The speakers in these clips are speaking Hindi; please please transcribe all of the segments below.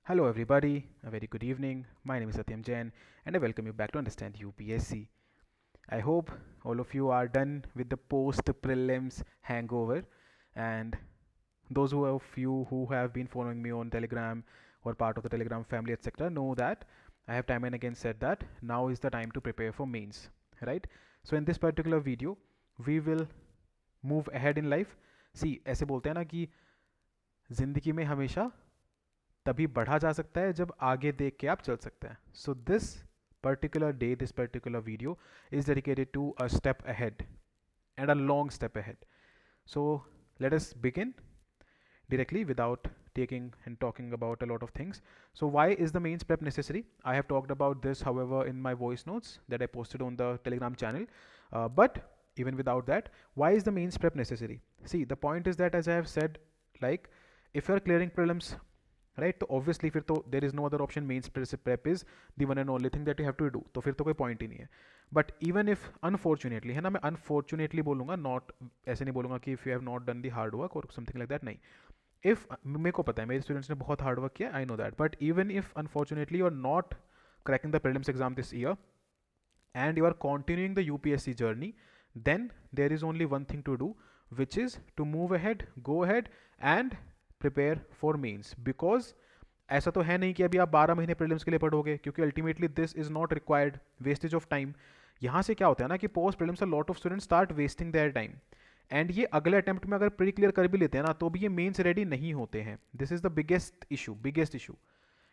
Hello, everybody. A very good evening. My name is Satyam Jain, and I welcome you back to Understand UPSC. I hope all of you are done with the post prelims hangover, and those who of you who have been following me on Telegram or part of the Telegram family, etc., know that I have time and again said that now is the time to prepare for mains, right? So in this particular video, we will move ahead in life. See, ऐसे बोलते हैं ना कि जिंदगी में हमेशा तभी बढ़ा जा सकता है जब आगे देख के आप चल सकते हैं. So this particular day, this particular video is dedicated to a step ahead and a long step ahead. So let us begin directly without taking and talking about a lot of things. So why is the mains prep necessary? I have talked about this, however, in my voice notes that I posted on the Telegram channel. But even without that, why is the mains prep necessary? See, the point is that, as I have said, like, if you are clearing prelims, right, तो ऑब्वियसली फिर तो there is no other option, mains prep is the one and only thing that you have to do, तो फिर तो कोई पॉइंट ही नहीं है. बट इवन इफ अनफॉर्चुनेटली, है ना, मैं अनफॉर्चुनेटली बोलूंगा, नॉट ऐसे नहीं बोलूंगा कि if you have not done the hard work और समथिंग लाइक दैट, नहीं. इफ मेरे को पता है मेरे स्टूडेंट्स ने बहुत हार्ड वर्क किया, I know that, but even if unfortunately you are not cracking the prelims exam this year and you are continuing the UPSC journey, then there is only one thing to do, which is to move ahead, go ahead and prepare for mains. Because ऐसा तो है नहीं कि अभी आप 12 महीने प्रीलिम्स के लिए पढ़ोगे, क्योंकि ultimately this is not required, wastage of time. यहाँ से क्या होता है ना कि post prelims lot of student start wasting their time, and ये अगले अटेम्प्ट में अगर प्री क्लियर कर भी लेते हैं ना, तो भी ये मेन्स रेडी नहीं होते हैं. This is the biggest issue.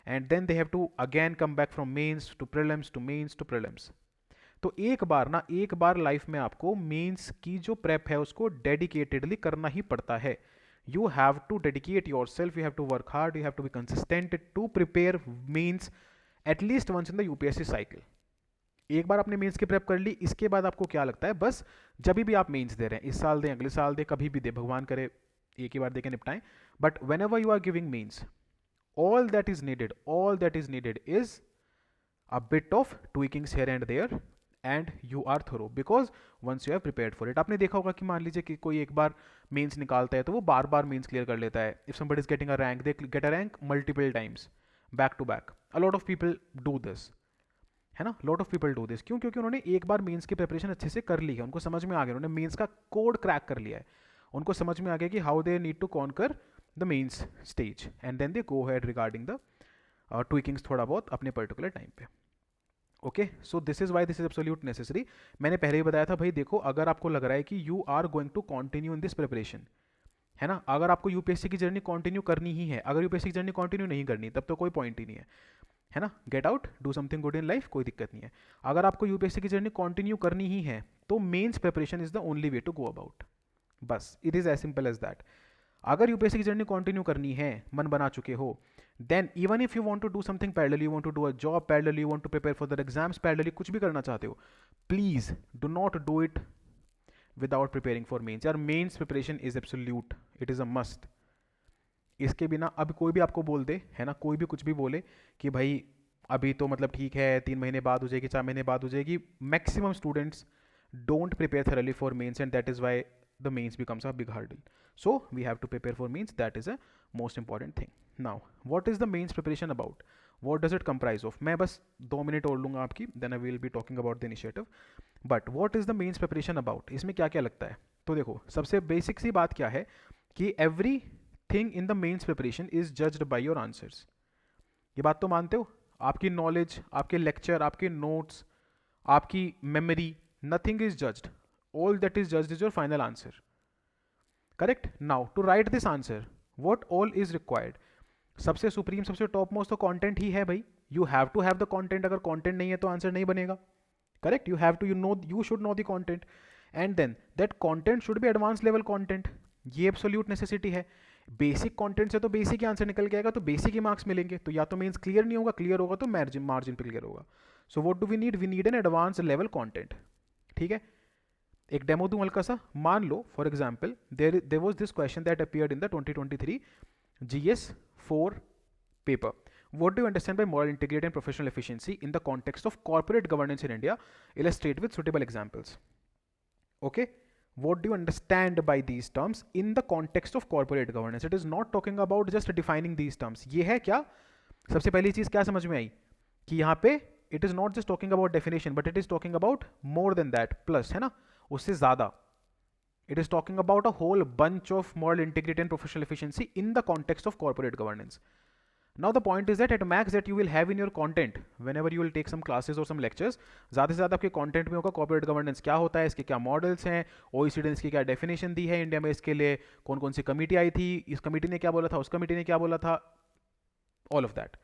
And then they have to again come back from mains to prelims to mains to prelims. तो एक बार लाइफ में आपको मेंस की जो प्रेप है उसको डेडिकेटेडली करना ही पड़ता है. You have to dedicate yourself, you have to work hard, you have to be consistent to prepare mains at least once in the UPSC cycle. एक बार आपने मेंस की प्रेप कर ली, इसके बाद आपको क्या लगता है, बस जब भी आप मेंस दे रहे हैं, इस साल दें, अगले साल दें, कभी भी दे, भगवान करे एक ही बार दे के निपटाएं, but whenever you are giving mains, all that is needed is a bit of tweakings here and there and you are thorough, because once you have prepared for it. आपने देखा होगा कि मान लीजिए कि कोई एक बार मेंस निकालता है तो वो बार बार मेंस क्लियर कर लेता है. if somebody is getting a rank, they get a rank multiple times back to back. a lot of people do this, है ना, lot of people do this. क्यों? क्योंकि उन्होंने एक बार मेंस की प्रिपरेशन अच्छे से कर ली है, उनको समझ में आ गया, उन्होंने मेंस का कोड क्रैक कर लिया है, उनको समझ में आ गया कि how they need to conquer the mains stage, and then they go ahead regarding the tweakings थोड़ा बहुत अपने पर्टिकुलर टाइम पे. Okay, so this is why this is absolute necessary. मैंने पहले ही बताया था भाई, देखो, अगर आपको लग रहा है कि you are going to continue in this preparation, है ना, अगर आपको यूपीएससी की जर्नी कंटिन्यू करनी ही है, अगर यूपीएससी की जर्नी कंटिन्यू नहीं करनी तब तो कोई पॉइंट ही नहीं है ना. Get out, do something good in life, कोई दिक्कत नहीं है. अगर आपको यूपीएससी की जर्नी कंटिन्यू करनी ही है तो mains preparation is the only way to go about. बस, it is as simple as that. अगर यूपीएससी की जर्नी कंटिन्यू करनी है, मन बना चुके हो, then even if you want to do something parallel, you want to do a job parallel, you want to prepare for the exams parallel, कुछ भी करना चाहते हो, please do not do it without preparing for mains. यार, mains preparation is absolute, it is a must. इसके बिना अब कोई भी आपको बोल दे, है ना, कोई भी कुछ भी बोले कि भाई अभी तो मतलब ठीक है, 3 महीने बाद हो जाएगी, 4 महीने बाद हो जाएगी, maximum students don't prepare thoroughly for mains, and that is why the mains becomes a big hurdle. So we have to prepare for mains, that is a most important thing. Now what is the mains preparation about, what does it comprise of? मैं बस 2 मिनट और लूँगा आपकी, then I will be talking about the initiative. But what is the mains preparation about? इसमें क्या क्या लगता है? तो देखो, सबसे बेसिक सी बात क्या है कि everything in the mains preparation is judged by your answers. ये बात तो मानते हो? आपकी नॉलेज, आपके लेक्चर, आपके नोट्स, आपकी memory, nothing is judged. All that is judged is your final answer. Correct? Now to write this answer, what all is required? सबसे सुप्रीम, सबसे टॉप मोस्ट तो कंटेंट ही है भाई. You have to have the content. अगर कंटेंट नहीं है तो आंसर नहीं बनेगा. Correct? You have to, you should know the content, and then that content should be advance level content. ये एब्सोल्यूट नेसेसिटी है. बेसिक कंटेंट से तो बेसिक ही आंसर निकल के आएगा, तो बेसिक ही मार्क्स मिलेंगे. तो या तो मीन्स क्लियर नहीं होगा, क्लियर होगा तो मार्जिन पे क्लियर होगा. So what do we need? We need an advance level content. ठीक है, एक डेमो दूं हल्का सा. मान लो for example there was this question that appeared in the 2023 GS 4 paper. What do you understand by moral integrity and professional efficiency in the context of corporate governance in India? Illustrate with suitable examples. Okay, what do you understand by these terms in the context of corporate governance? It is not talking about just defining these terms. ये है क्या? सबसे पहली चीज क्या समझ में आई कि यहाँ पे it is not just talking about definition but it is talking about more than that, plus, है ना, उससे ज्यादा. It is talking about a whole bunch of moral integrity and professional efficiency in the context of corporate governance. Now the point is that at max that you will have in your content whenever you will take some classes or some lectures, ज़्यादा से ज़्यादा आपके content में होगा corporate governance क्या होता है, इसके क्या models हैं, OECD ने इसकी क्या definition दी है इंडिया में, इसके लिए कौन कौन सी कमिटी आई थी, इस कमिटी ने क्या बोला था, उस कमिटी ने क्या बोला था, all of that.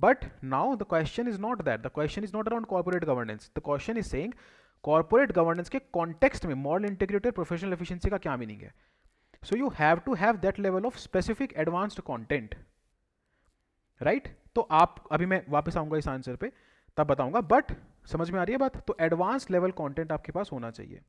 But now the question is not that. The question is not around corporate governance. The question is saying corporate governance के कॉन्टेक्स्ट में मॉरल इंटीग्रिटी और प्रोफेशनल एफिशिएंसी का क्या मीनिंग है. So you have to have that level of specific advanced content, right. तो आप, अभी मैं वापस आऊंगा इस आंसर पे तब बताऊंगा, बट समझ में आ रही है बात. तो एडवांस लेवल कंटेंट आपके पास होना चाहिए.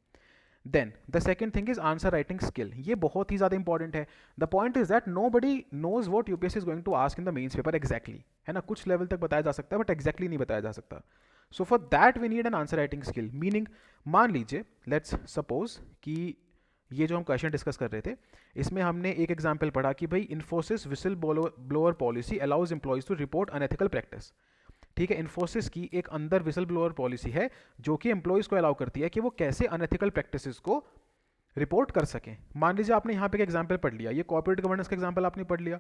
Then the second thing is answer writing skill. ये बहुत ही ज्यादा इंपॉर्टेंट है. The point is that nobody knows what UPSC is going to ask in the mains paper exactly, है ना. कुछ लेवल तक बताया जा सकता है बट एग्जैक्टली नहीं बताया जा सकता. So for that we need an answer writing skill. Meaning, मान लीजिए, लेट्स सपोज कि ये जो हम क्वेश्चन डिस्कस कर रहे थे इसमें हमने एक एग्जांपल पढ़ा कि भाई Infosys whistle blower policy allows employees to report unethical practice. ठीक है, इन्फोसिस की एक अंदर विसल ब्लोअर पॉलिसी है जो कि एम्प्लॉयज को अलाउ करती है कि वो कैसे अनएथिकल प्रैक्टिसेस को रिपोर्ट कर सकें. मान लीजिए आपने यहाँ पे एक एग्जाम्पल पढ़ लिया, ये कॉर्पोरेट गवर्नेंस का एग्जाम्पल आपने पढ़ लिया.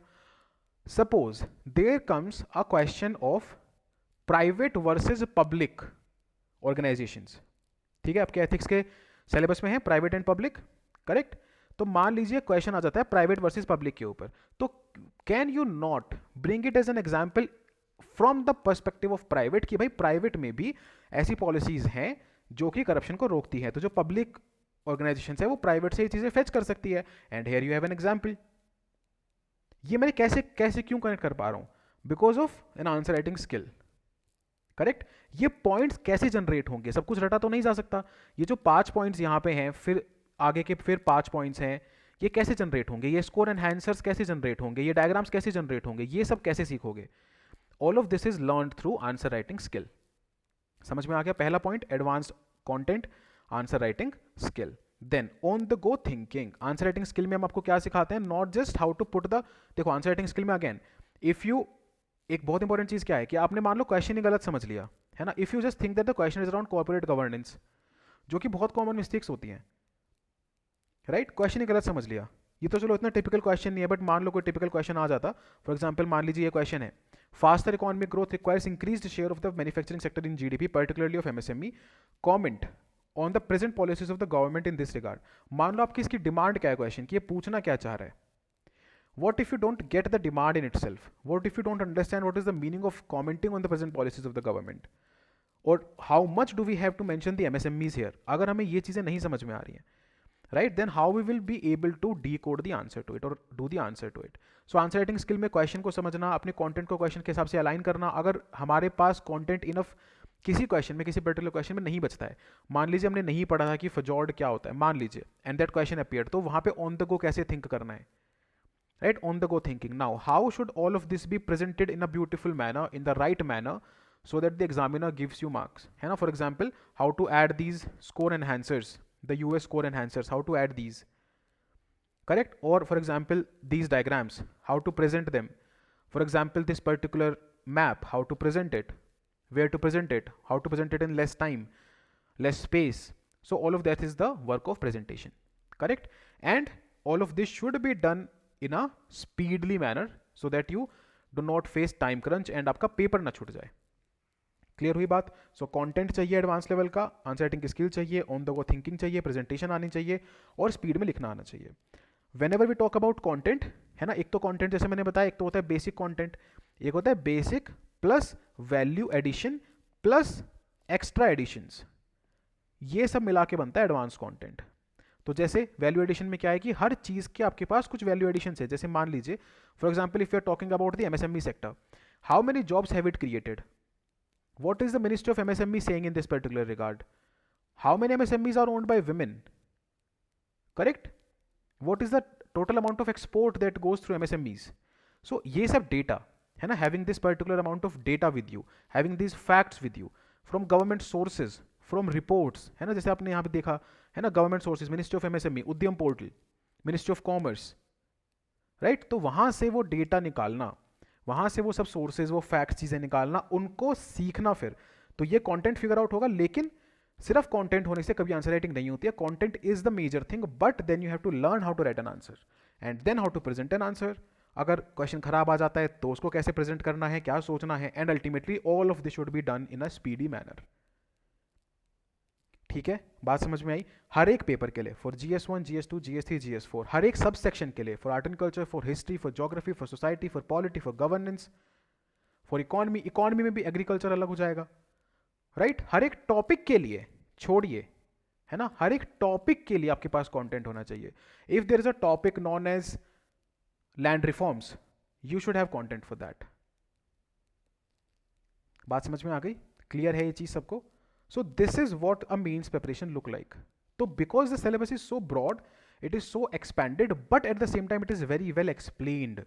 Suppose there comes a question of private versus public organisations. ठीक है, आपके एथिक्स के सिलेबस में है प्राइवेट एंड पब्लिक, करेक्ट. तो मान लीजिए क्वेश्चन आ जाता है प्राइवेट वर्सेज पब्लिक के ऊपर, तो can you not bring it as an example from the perspective of private कि भाई प्राइवेट में भी ऐसी पॉलिसीज हैं जो कि करप्शन को रोकती हैं, तो जो पब्लिक ऑर्गेनाइजेशन है वो प्राइवेट से ये चीजें फेच कर सकती है. And here you have an example. ये मैं कैसे कैसे क्यों कनेक्ट कर पा रहा हूं, because of N answer writing skill, correct. ये पॉइंट्स कैसे जनरेट होंगे, सब कुछ रटा तो नहीं जा सकता. ये जो 5 पॉइंट्स यहां पे हैं, फिर आगे के फिर 5 पॉइंट्स हैं, ये कैसे जनरेट होंगे, ये स्कोर एनहांसर्स कैसे जनरेट होंगे, ये डायग्राम्स कैसे जनरेट होंगे, ये सब कैसे सीखोगे. All of this is learned through answer writing skill. समझ में आ गया पहला point, advanced content, answer writing skill. Then on the go thinking. Answer writing skill में हम आपको क्या सिखाते हैं, not just how to put the, देखो आंसर राइटिंग स्किल में अगेन, इफ यू, एक बहुत इंपॉर्टेंट चीज क्या है कि आपने मान लो क्वेश्चन ही गलत समझ लिया, है ना. If you just think that the question is around corporate governance, जो कि बहुत कॉमन मिस्टेक्स होती हैं, राइट. क्वेश्चन ही गलत समझ लिया. ये तो चलो इतना टिपिकल क्वेश्चन नहीं है, बट मान लो कोई टिपिकल क्वेश्चन आ जाता. फॉर एग्जांपल मान लीजिए ये क्वेश्चन है, faster economic growth requires increased share of the manufacturing sector in GDP particularly of MSME, comment on the present policies of the government in this regard. मान लो आपकी इसकी डिमांड क्या है क्वेश्चन की, ये पूछना क्या चाह रहा है. What if you don't get the demand in itself? What if you don't understand what is the meaning of commenting on the present policies of the government? Or how much do we have to mention the MSMEs here? अगर हमें ये चीज़ें नहीं समझ में आ रही हैं, right? Then how we will be able to decode the answer to it or do the answer to it? So answer writing skill में क्वेश्चन को समझना, अपने कंटेंट को क्वेश्चन के हिसाब से अलाइन करना. अगर हमारे पास कंटेंट इनफ किसी क्वेश्चन में, किसी पर्टिकुलर क्वेश्चन में नहीं बचता है, मान लीजिए हमने नहीं पढ़ा था कि फजॉर्ड क्या होता है, मान लीजिए, एंड दैट क्वेश्चन अपीयर्ड, तो वहाँ पे ऑन द गो कैसे थिंक करना है, right? On the go thinking. Now how should all of this be presented in a beautiful manner, in the right manner, so that the examiner gives you marks, है ना. For example, how to add these score enhancers, the US score enhancers, how to add these, correct. Or for example these diagrams, how to present them. For example this particular map, how to present it, where to present it, how to present it in less time, less space. So all of that is the work of presentation, correct. And all of this should be done in a speedily manner so that you do not face time crunch and आपका पेपर ना छूट जाए. क्लियर हुई बात. सो कंटेंट चाहिए एडवांस लेवल का, आंसर राइटिंग स्किल चाहिए, ऑन द गो थिंकिंग चाहिए, प्रेजेंटेशन आनी चाहिए और स्पीड में लिखना आना चाहिए. Whenever we talk about content, है ना, एक तो कॉन्टेंट जैसे मैंने बताया, एक तो होता है बेसिक कॉन्टेंट, एक होता है basic plus value addition plus extra additions. ये सब मिला के बनता है एडवांस कॉन्टेंट. तो जैसे वैल्यू एडिशन में क्या है कि हर चीज के आपके पास कुछ वैल्यू एडिशन है. जैसे मान लीजिए for example if you are talking about the MSME sector, how many jobs have it created, what is the ministry of MSME saying in this particular regard, how many MSMEs are owned by women, correct. What is the total amount of export that goes through MSMEs. So ये सब डेटा है ना, having this particular amount of data with you, having this facts with you from government sources, from reports, है ना, जैसे आपने यहाँ पे देखा है ना, government sources, ministry of MSME, Udyam portal, ministry of commerce, right. तो वहां से वो डेटा निकालना, वहाँ से वो सब सोर्सेज, वो फैक्ट्स, चीज़ें निकालना, उनको सीखना फिर। तो ये कंटेंट फिगर आउट होगा, लेकिन सिर्फ कंटेंट होने से कभी आंसर राइटिंग नहीं होती है। Content is the major thing, but then you have to learn how to write an answer and then how to present an answer. अगर क्वेश्चन खराब आ जाता है तो उसको कैसे प्रेजेंट करना है, क्या सोचना है, and ultimately all of this should be done in a speedy manner. ठीक है, बात समझ में आई? हर एक पेपर के लिए, for GS1, GS2, GS3, GS4, हर एक सब सेक्शन के लिए, for art and culture, for history, for geography, for society, for polity, for governance, for economy, economy में भी एग्रीकल्चर अलग हो जाएगा, राइट? हर एक टॉपिक के लिए, छोड़िए, है ना, हर एक टॉपिक के लिए आपके पास कंटेंट होना चाहिए। If there is a topic known as land reforms, you should have content for that. बात समझ में आ गई? क्लियर है ये चीज सबको? So this is what a mains preparation look like. तो because the syllabus is so broad, it is so expanded, but at the same time it is very well explained.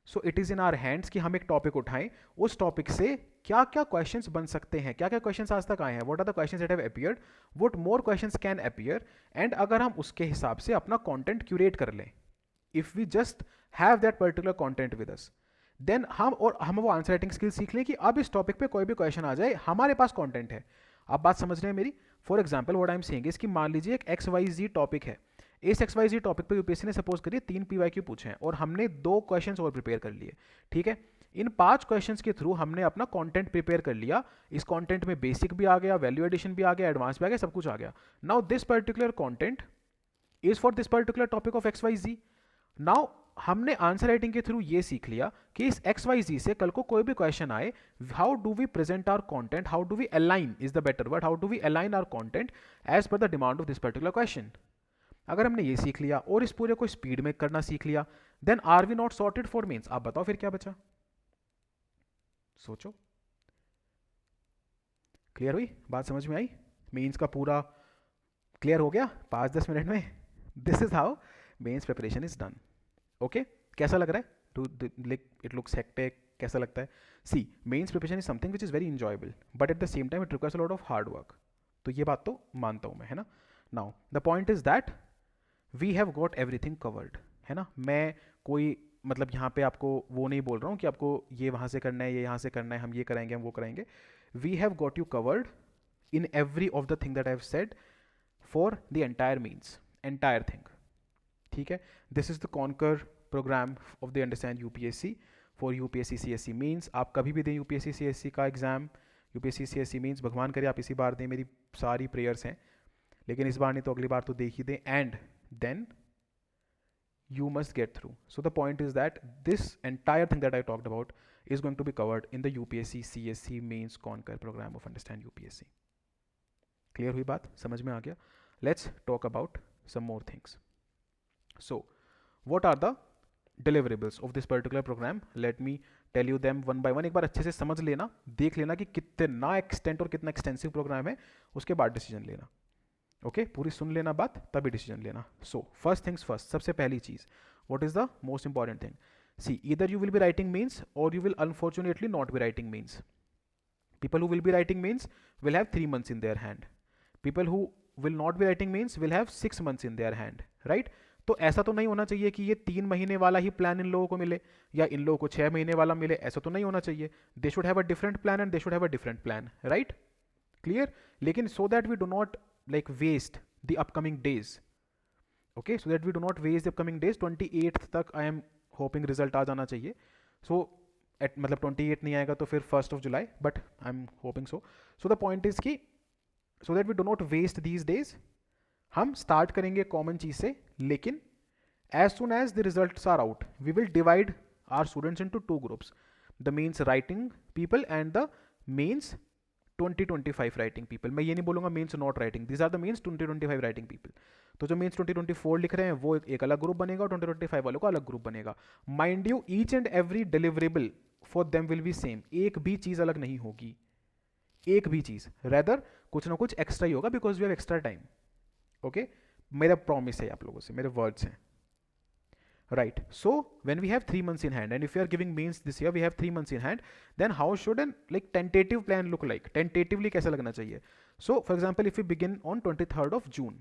So it is in our hands कि हम एक टॉपिक उठाएं, उस टॉपिक से क्या क्या क्वेश्चंस बन सकते हैं, क्या क्या क्वेश्चंस आज तक आए हैं, what are the questions that have appeared, what more questions can appear, and अगर हम उसके हिसाब से अपना कंटेंट क्यूरेट कर लें, if we just have that particular content with us, then हम वो आंसर राइटिंग स्किल सीख लें कि अब इस टॉपिक पे कोई भी क्वेश्चन आ जाए, हमारे पास कंटेंट है। आप बात समझ रहे हैं मेरी? For example what I am saying is कि मान लीजिए एक XYZ टॉपिक है, इस XYZ टॉपिक पे यूपीएससी ने सपोज करिए 3 PYQ पूछे हैं और हमने 2 क्वेश्चंस और प्रिपेयर कर लिए, ठीक है? इन 5 क्वेश्चंस के थ्रू हमने अपना कंटेंट प्रिपेयर कर लिया। इस कंटेंट में बेसिक भी आ गया, वैल्यू एडिशन भी आ गया, एडवांस भी आ गया, सब कुछ आ गया। Now this particular content is for this particular topic of XYZ। Now हमने आंसर राइटिंग के थ्रू ये सीख लिया कि इस XYZ से कल को कोई भी क्वेश्चन आए, how do we present our content, how do we align is the better word, how do we align our content as per the demand of this particular question. अगर हमने ये सीख लिया और इस पूरे को स्पीड में करना सीख लिया, then are we not sorted for mains? आप बताओ फिर क्या बचा? सोचो। क्लियर हुई बात? समझ में आई? मेंस का पूरा क्लियर हो गया 5-10 मिनट में? This is how mains preparation is done. Okay, कैसा लग रहा है? इट लुक्स हेक्टिक, कैसा लगता है? See, mains preparation is something which is very enjoyable, but at the same time it requires a lot of hard work. तो ये बात तो मानता हूं मैं, है ना? Now the point is that we have got everything covered, है ना? मैं कोई मतलब यहाँ पे आपको वो नहीं बोल रहा हूँ कि आपको ये वहाँ से करना है, ये यहाँ से करना है, हम ये कराएंगे, हम वो कराएंगे। We have got you covered in every of the thing that I have said for the entire mains, entire thing, ठीक है? This is the conquer program of the understand UPSC for UPSC CSC mains. आप कभी भी दें यूपीएससी CSC का एग्जाम, यूपीएससी CSC मीन्स, भगवान करे आप इसी बार दें, मेरी सारी प्रेयर्स हैं, लेकिन इस बार नहीं तो अगली बार तो देख ही दें, and then you must get through. So the point is that this entire thing that I talked about is going to be covered in the UPSC CSC Mains Conquer program of Understand UPSC. Clear हुई बात? समझ में आ गया? Let's talk about some more things. So what are the deliverables of this particular program? Let me tell you them one by one. एक बार अच्छे से समझ लेना, देख लेना कि कितना एक्सटेंट और कितना एक्सटेंसिव प्रोग्राम है, उसके बाद डिसीजन लेना। ओके, पूरी सुन लेना बात, तभी डिसीजन लेना। सो फर्स्ट थिंग्स फर्स्ट, सबसे पहली चीज, what is the most important thing? See, either you will be writing mains और you will unfortunately not be writing mains. People who will be writing mains will have 3 months in their hand, people who will not be writing mains will have 6 months in their hand, right? तो ऐसा तो नहीं होना चाहिए कि ये 3 महीने वाला ही प्लान इन लोगों को मिले या इन लोगों को 6 महीने वाला मिले, ऐसा तो नहीं होना चाहिए। They should have a different plan and they should have a different plan, right? Clear? लेकिन so that we do not like waste the upcoming days, okay, so that we do not waste the upcoming days, 28th तक I am hoping result आ जाना चाहिए। so at मतलब 28 नहीं आएगा तो फिर 1st of July, but I am hoping so. so the point is कि so that we do not waste these days, हम start करेंगे common चीज से, लेकिन as soon as the results are out we will divide our students into 2 groups, the means writing people and the means 2025 writing people. मैं ये नहीं बोलूंगा mains not writing, this are the mains 2025 writing people. तो जो मीन्स 2024 लिख रहे हैं वो एक अलग ग्रुप बनेगा और 2025 वालों का अलग ग्रुप बनेगा। Mind you, each and every deliverable for them will be same, एक भी चीज अलग नहीं होगी, एक भी चीज, रेदर कुछ ना कुछ एक्स्ट्रा ही होगा, because we have extra time. Okay, मेरा प्रॉमिस है आप लोगों से, मेरे वर्ड्स हैं, right? So when we have 3 months in hand, and if we are giving means this year we have 3 months in hand, then how should an like tentative plan look like? Tentatively कैसा लगना चाहिए? So for example if we begin on 23rd of June,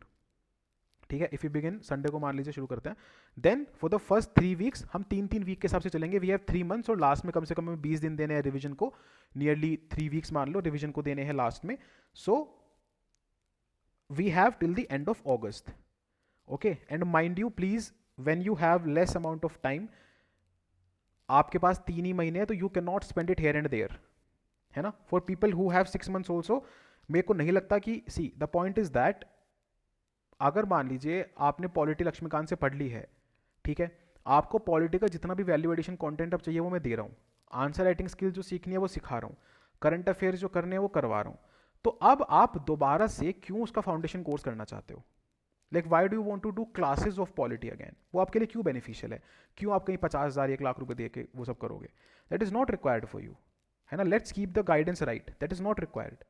ठीक है, इफ़ यू बिगिन संडे को मान लीजिए शुरू करते हैं, then for the first 3 weeks हम 3 3 वीक के हिसाब से चलेंगे, वी हैव 3 मंथ्स, और लास्ट में कम से कम हमें 20 दिन देने हैं रिवीजन को, नियरली 3 वीक्स मान लो रिवीजन को देने हैं लास्ट में. So we have till the end of August. Okay, and mind you please, when you have less amount of time, आपके पास 3 ही महीने हैं, तो you can not spend it here and there, है ना. For people who have 6 months also, मेरे को नहीं लगता कि, see the point is that, अगर मान लीजिए आपने पॉलिटी लक्ष्मीकांत से पढ़ ली है, ठीक है, आपको पॉलिटी का जितना भी वैल्यू एडिशन कंटेंट अब चाहिए वो मैं दे रहा हूँ, आंसर राइटिंग स्किल जो सीखनी है वो सिखा रहा हूँ, करंट अफेयर्स जो करने हैं वो करवा रहा हूँ. तो अब आप दोबारा से क्यों उसका फाउंडेशन कोर्स करना चाहते हो? Like why do you want to do classes of polity again? वो आपके लिए क्यों बेनिफिशियल है? क्यों आप कहीं 50,000 1 लाख रुपए दे के वो सब करोगे? That is not required for you, है ना. Let's keep the guidance right, that is not required.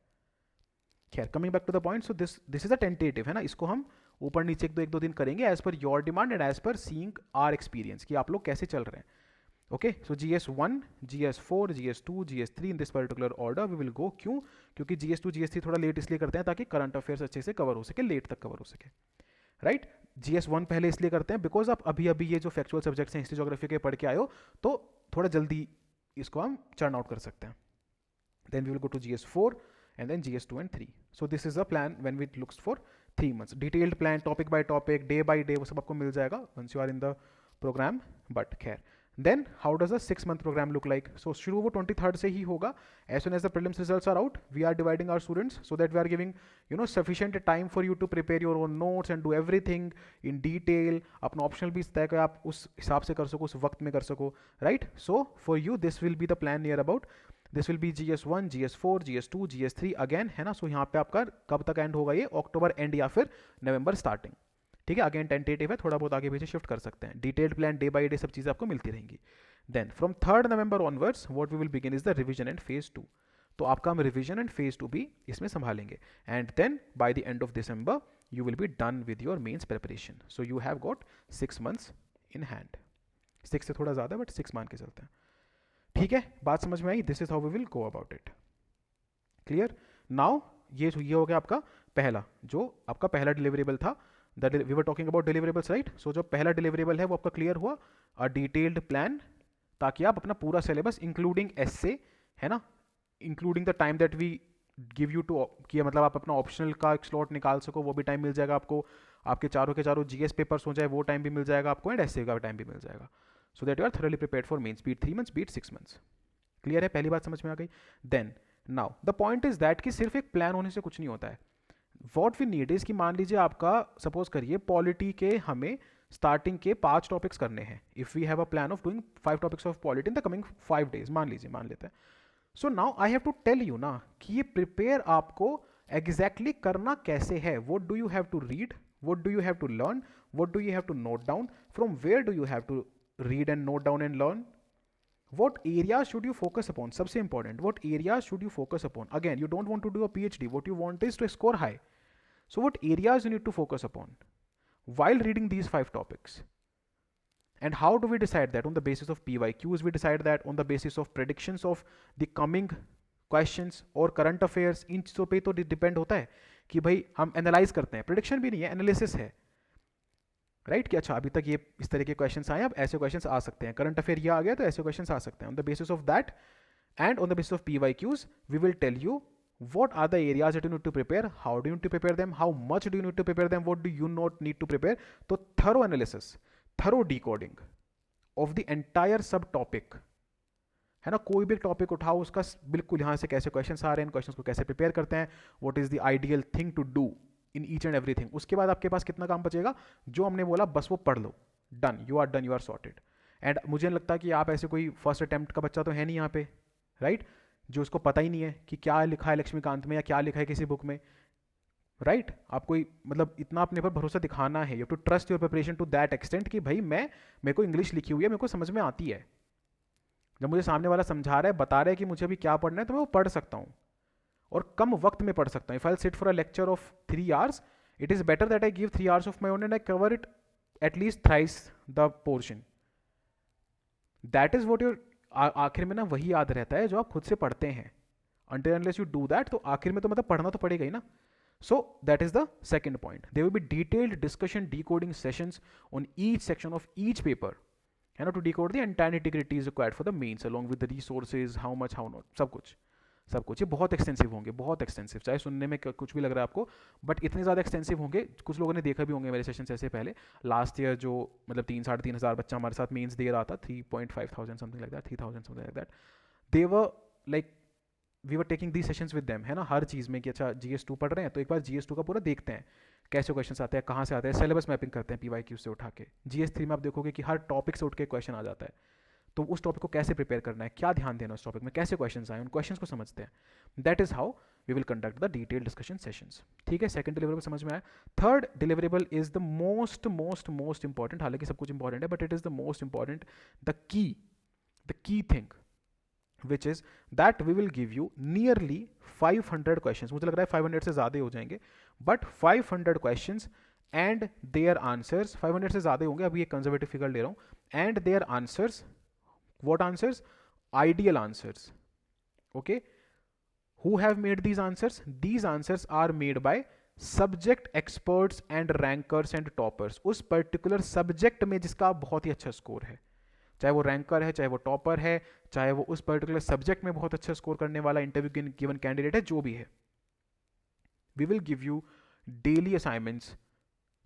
खैर, coming back to the point, so this is a tentative, है ना. इसको हम ऊपर नीचे एक दो दिन करेंगे as per your demand and as per seeing our experience, कि आप लोग कैसे चल रहे हैं. Okay, so GS1, GS4, GS2, GS3 in this particular order we will go. क्यों? क्योंकि GS2 GS3 थोड़ा लेट इसलिए करते हैं ताकि करंट अफेयर्स अच्छे से कवर हो सके, लेट तक कवर हो सके, राइट. GS1 पहले इसलिए करते हैं बिकॉज आप अभी अभी ये जो फैक्चुअल सब्जेक्ट्स हैं हिस्ट्री ज्योग्राफी के पढ़ के आए हो, तो थोड़ा जल्दी इसको हम चर्न आउट कर सकते हैं. Then we will go to GS4 and then GS2 and 3. So this is a plan when we looks for 3 months. Detailed plan, topic by topic, day by day, वो सब आपको मिल जाएगा once you are in the program. But खैर, then how does a 6 month program look like? So शुरू वो 23rd से ही होगा. As soon as the prelims results are out, we are dividing our students so that we are giving sufficient time for you to prepare your own notes and do everything in detail. अपना optional भी तय कर आप उस हिसाब से कर सको, उस वक्त में कर सको, right? So for you this will be the plan near about. This will B GS1, GS4, GS2, GS3 again, है ना. सो यहाँ पे आपका कब तक एंड होगा? ये अक्टूबर एंड या फिर नवंबर स्टार्टिंग, ठीक है. अगेन टेंटेटिव है, थोड़ा बहुत आगे पीछे शिफ्ट कर सकते हैं. Detailed plan day by day सब चीज़ें आपको मिलती रहेंगी. Then from 3rd November onwards what we will begin is the revision and phase 2. तो आपका हम रिवीजन एंड फेज 2 भी इसमें संभालेंगे. And then by the end of December you will be done with your mains preparation. So you have got 6 months in hand. 6 से थोड़ा ज़्यादा, बट 6 मान के चलते हैं, ठीक है. बात समझ में आई? This is how we will go about it. Clear? Now ये हो गया आपका पहला, जो आपका पहला डिलीवरेबल था. We were talking about deliverables, right. So जो पहला डिलीवरेबल है वो आपका क्लियर हुआ, अ डिटेल्ड प्लान, ताकि आप अपना पूरा सिलेबस इंक्लूडिंग एस्से, है ना, including the time that we give you to, किया मतलब आप अपना ऑप्शनल का एक स्लॉट निकाल सको, वो भी टाइम मिल जाएगा आपको. आपके चारों के चारों GS पेपर्स हो जाए वो टाइम भी मिल जाएगा आपको, एंड एस्से का टाइम भी मिल जाएगा. So that you are thoroughly prepared for mains, be it 3 months, be it 6 months. Clear है? पहली बात समझ में आ गई. Then now the point is that कि सिर्फ एक प्लान होने से कुछ नहीं होता है. वॉट वी नीड इज कि मान लीजिए आपका, सपोज करिए पॉलिटी के हमें स्टार्टिंग के 5 टॉपिक्स करने हैं. If we have a plan of doing 5 topics of polity in the coming 5 days, मान लेते हैं. So now I have to tell you ना कि ये प्रिपेयर आपको एग्जैक्टली करना कैसे है. What do you have to read, what do you have to learn, what do you have to note down, from where do you have to read and note down and learn, what areas should you focus upon, सबसे important, what areas should you focus upon. Again, you don't want to do a PhD, what you want is to score high. So what areas you need to focus upon while reading these 5 topics, and how do we decide that? On the basis of PYQs we decide that, on the basis of predictions of the coming questions और current affairs. इन चीज़ों पे तो डिपेंड होता है कि भाई हम एनालाइज करते हैं, प्रेडिक्शन भी नहीं है, एनालिसिस है, राइट. कि अच्छा अभी तक ये इस तरह के क्वेश्चंस आए, अब ऐसे क्वेश्चंस आ सकते हैं, करंट अफेयर ये आ गया तो ऐसे क्वेश्चंस आ सकते हैं. On the basis of that and on the basis of PYQs we will tell you what are the areas that you need to prepare, how do you need to prepare them, how much do you need to prepare them, what do you not need to prepare. तो thorough analysis, thorough decoding of the entire sub topic, है ना. कोई भी एक टॉपिक उठाओ, उसका बिल्कुल यहाँ से कैसे क्वेश्चंस आ रहे हैं, क्वेश्चंस को कैसे प्रिपेयर करते हैं, what is the ideal thing to do in each and everything. उसके बाद आपके पास कितना काम बचेगा, जो हमने बोला बस वो पढ़ लो, done, you are sorted. And मुझे नहीं लगता कि आप ऐसे कोई फर्स्ट अटेम्प्ट का बच्चा तो है नहीं यहाँ पे, राइट, जो उसको पता ही नहीं है कि क्या लिखा है लक्ष्मीकांत में या क्या लिखा है किसी बुक में, राइट. आपको मतलब इतना अपने पर भरोसा दिखाना है, you have to trust your preparation to that extent कि भाई मेरे को इंग्लिश लिखी हुई है, मेरे को समझ में आती है. जब मुझे सामने वाला समझा रहा है, बता रहा है कि मुझे अभी क्या पढ़ना है, तो मैं वो पढ़ सकता हूँ और कम वक्त में पढ़ सकता हूँ. If I sit for a lecture of 3 hours, it is better that I give 3 hours of my own and I cover it at least thrice the portion. That is what your आखिर में ना वही याद रहता है जो आप खुद से पढ़ते हैं. Until unless you do that, तो आखिर में तो मतलब पढ़ना तो पड़ेगा ही ना. So that is the second point. There will be detailed discussion decoding sessions on each section of each paper, है ना, to decode the entire nitty-gritties required for the mains along with the resources, how much, how not, सब कुछ सब कुछ। ये बहुत एक्सटेंसिव होंगे, बहुत एक्सटेंसिव, चाहे सुनने में कुछ भी लग रहा है आपको, बट इतने ज़्यादा एक्सटेंसिव होंगे। कुछ लोगों ने देखा भी होंगे मेरे सेशन ऐसे पहले, लास्ट ईयर जो मतलब 3-3,500 बच्चा हमारे साथ मेंस दे रहा था, 3,500 something like that, 3,000 something like that, they were like we were taking the sessions with them, है ना, हर चीज़ में कि अच्छा GS2 पढ़ रहे हैं तो एक बार GS2 का पूरा देखते हैं, कैसे क्वेश्चन आते हैं, कहाँ से आते हैं, सिलेबस मैपिंग करते हैं PYQ से उठा के। GS3 में आप देखोगे कि हर टॉपिक से उठ के क्वेश्चन आ जाता है, तो उस टॉपिक को कैसे प्रिपेयर करना है, क्या ध्यान देना उस टॉपिक में, कैसे क्वेश्चन आए, उन क्वेश्चन को समझते हैं। That is how we will conduct the detail discussion sessions. ठीक है, सेकंड डिलीवरेबल समझ में आया। Third deliverable is the most most most important, हालांकि सब कुछ इंपॉर्टेंट है but it is the most important, the key thing which is that we will give you nearly 500 questions, मुझे लग रहा है 500 से ज़्यादा हो जाएंगे, but 500 questions and their answers, 500 से ज़्यादा होंगे, अभी एक कंजर्वेटिव फिगर ले रहा हूँ, and their answers, what answers? Ideal answers. Okay, who have made these answers? These answers are made by subject experts and rankers and toppers, उस particular subject में जिसका बहुत ही अच्छा स्कोर है, चाहे वो रैंकर है, चाहे वो टॉपर है, चाहे वो उस पर्टिकुलर सब्जेक्ट में बहुत अच्छा स्कोर करने वाला इंटरव्यू गिवन कैंडिडेट है, जो भी है। We will give you daily assignments,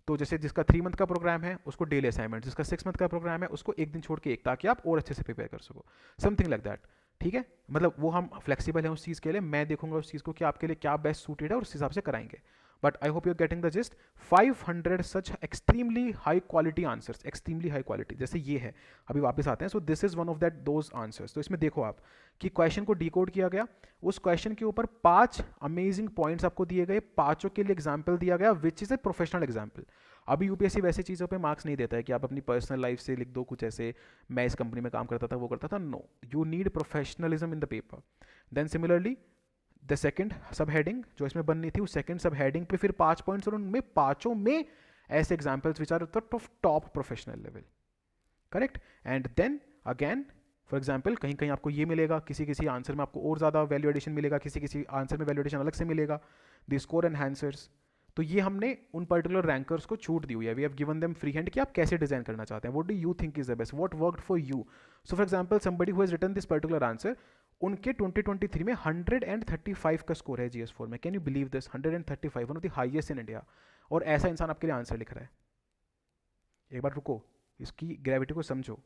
तो जैसे जिसका 3 मंथ का प्रोग्राम है उसको डेली असाइनमेंट, जिसका 6 मंथ का प्रोग्राम है उसको एक दिन छोड़ के एक, ताकि आप और अच्छे से प्रिपेयर कर सको, समथिंग लाइक दैट। ठीक है, मतलब वो हम फ्लेक्सिबल हैं उस चीज़ के लिए, मैं देखूंगा उस चीज़ को कि आपके लिए क्या बेस्ट सूटेड है और उस हिसाब से कराएंगे। But I hope you are getting the gist. 500 such extremely high quality answers, extremely high quality, जैसे ये है, अभी वापस आते हैं। So this is one of that those answers. तो इसमें देखो आप कि क्वेश्चन को डिकोड किया गया, उस क्वेश्चन के ऊपर 5 अमेजिंग पॉइंट्स आपको दिए गए, पांचों के लिए एग्जाम्पल दिया गया which is a professional example. अभी यूपीएससी वैसी चीज़ों पे मार्क्स नहीं देता है कि आप अपनी पर्सनल लाइफ से लिख दो कुछ ऐसे, मैं इस कंपनी में काम करता था, वो करता था, no, you need professionalism in the paper. Then similarly the second sub heading जो इसमें बननी थी, उस सेकंड सब हेडिंग पे फिर 5 पॉइंट्स, और उनमें पांचों में ऐसे examples which are of top professional level, correct. And then again for example कहीं कहीं आपको ये मिलेगा, किसी किसी आंसर में आपको और ज़्यादा वैल्यू एडिशन मिलेगा, किसी किसी आंसर में वैल्यू एडिशन अलग से मिलेगा, द स्कोर एनहांसर्स। तो ये हमने उन पर्टिकुलर रैंकर्स को छूट दी हुई है, we have given them free hand कि आप कैसे डिजाइन करना चाहते हैं, what do you think is the best, what worked for you. So for example somebody who has written this particular answer, उनके 2023 में 135 का स्कोर है GS4 में, can you believe this, 135, one of the highest in India, और ऐसा इंसान आपके लिए आंसर लिख रहा है। एक बार रुको, इसकी ग्रेविटी को समझो,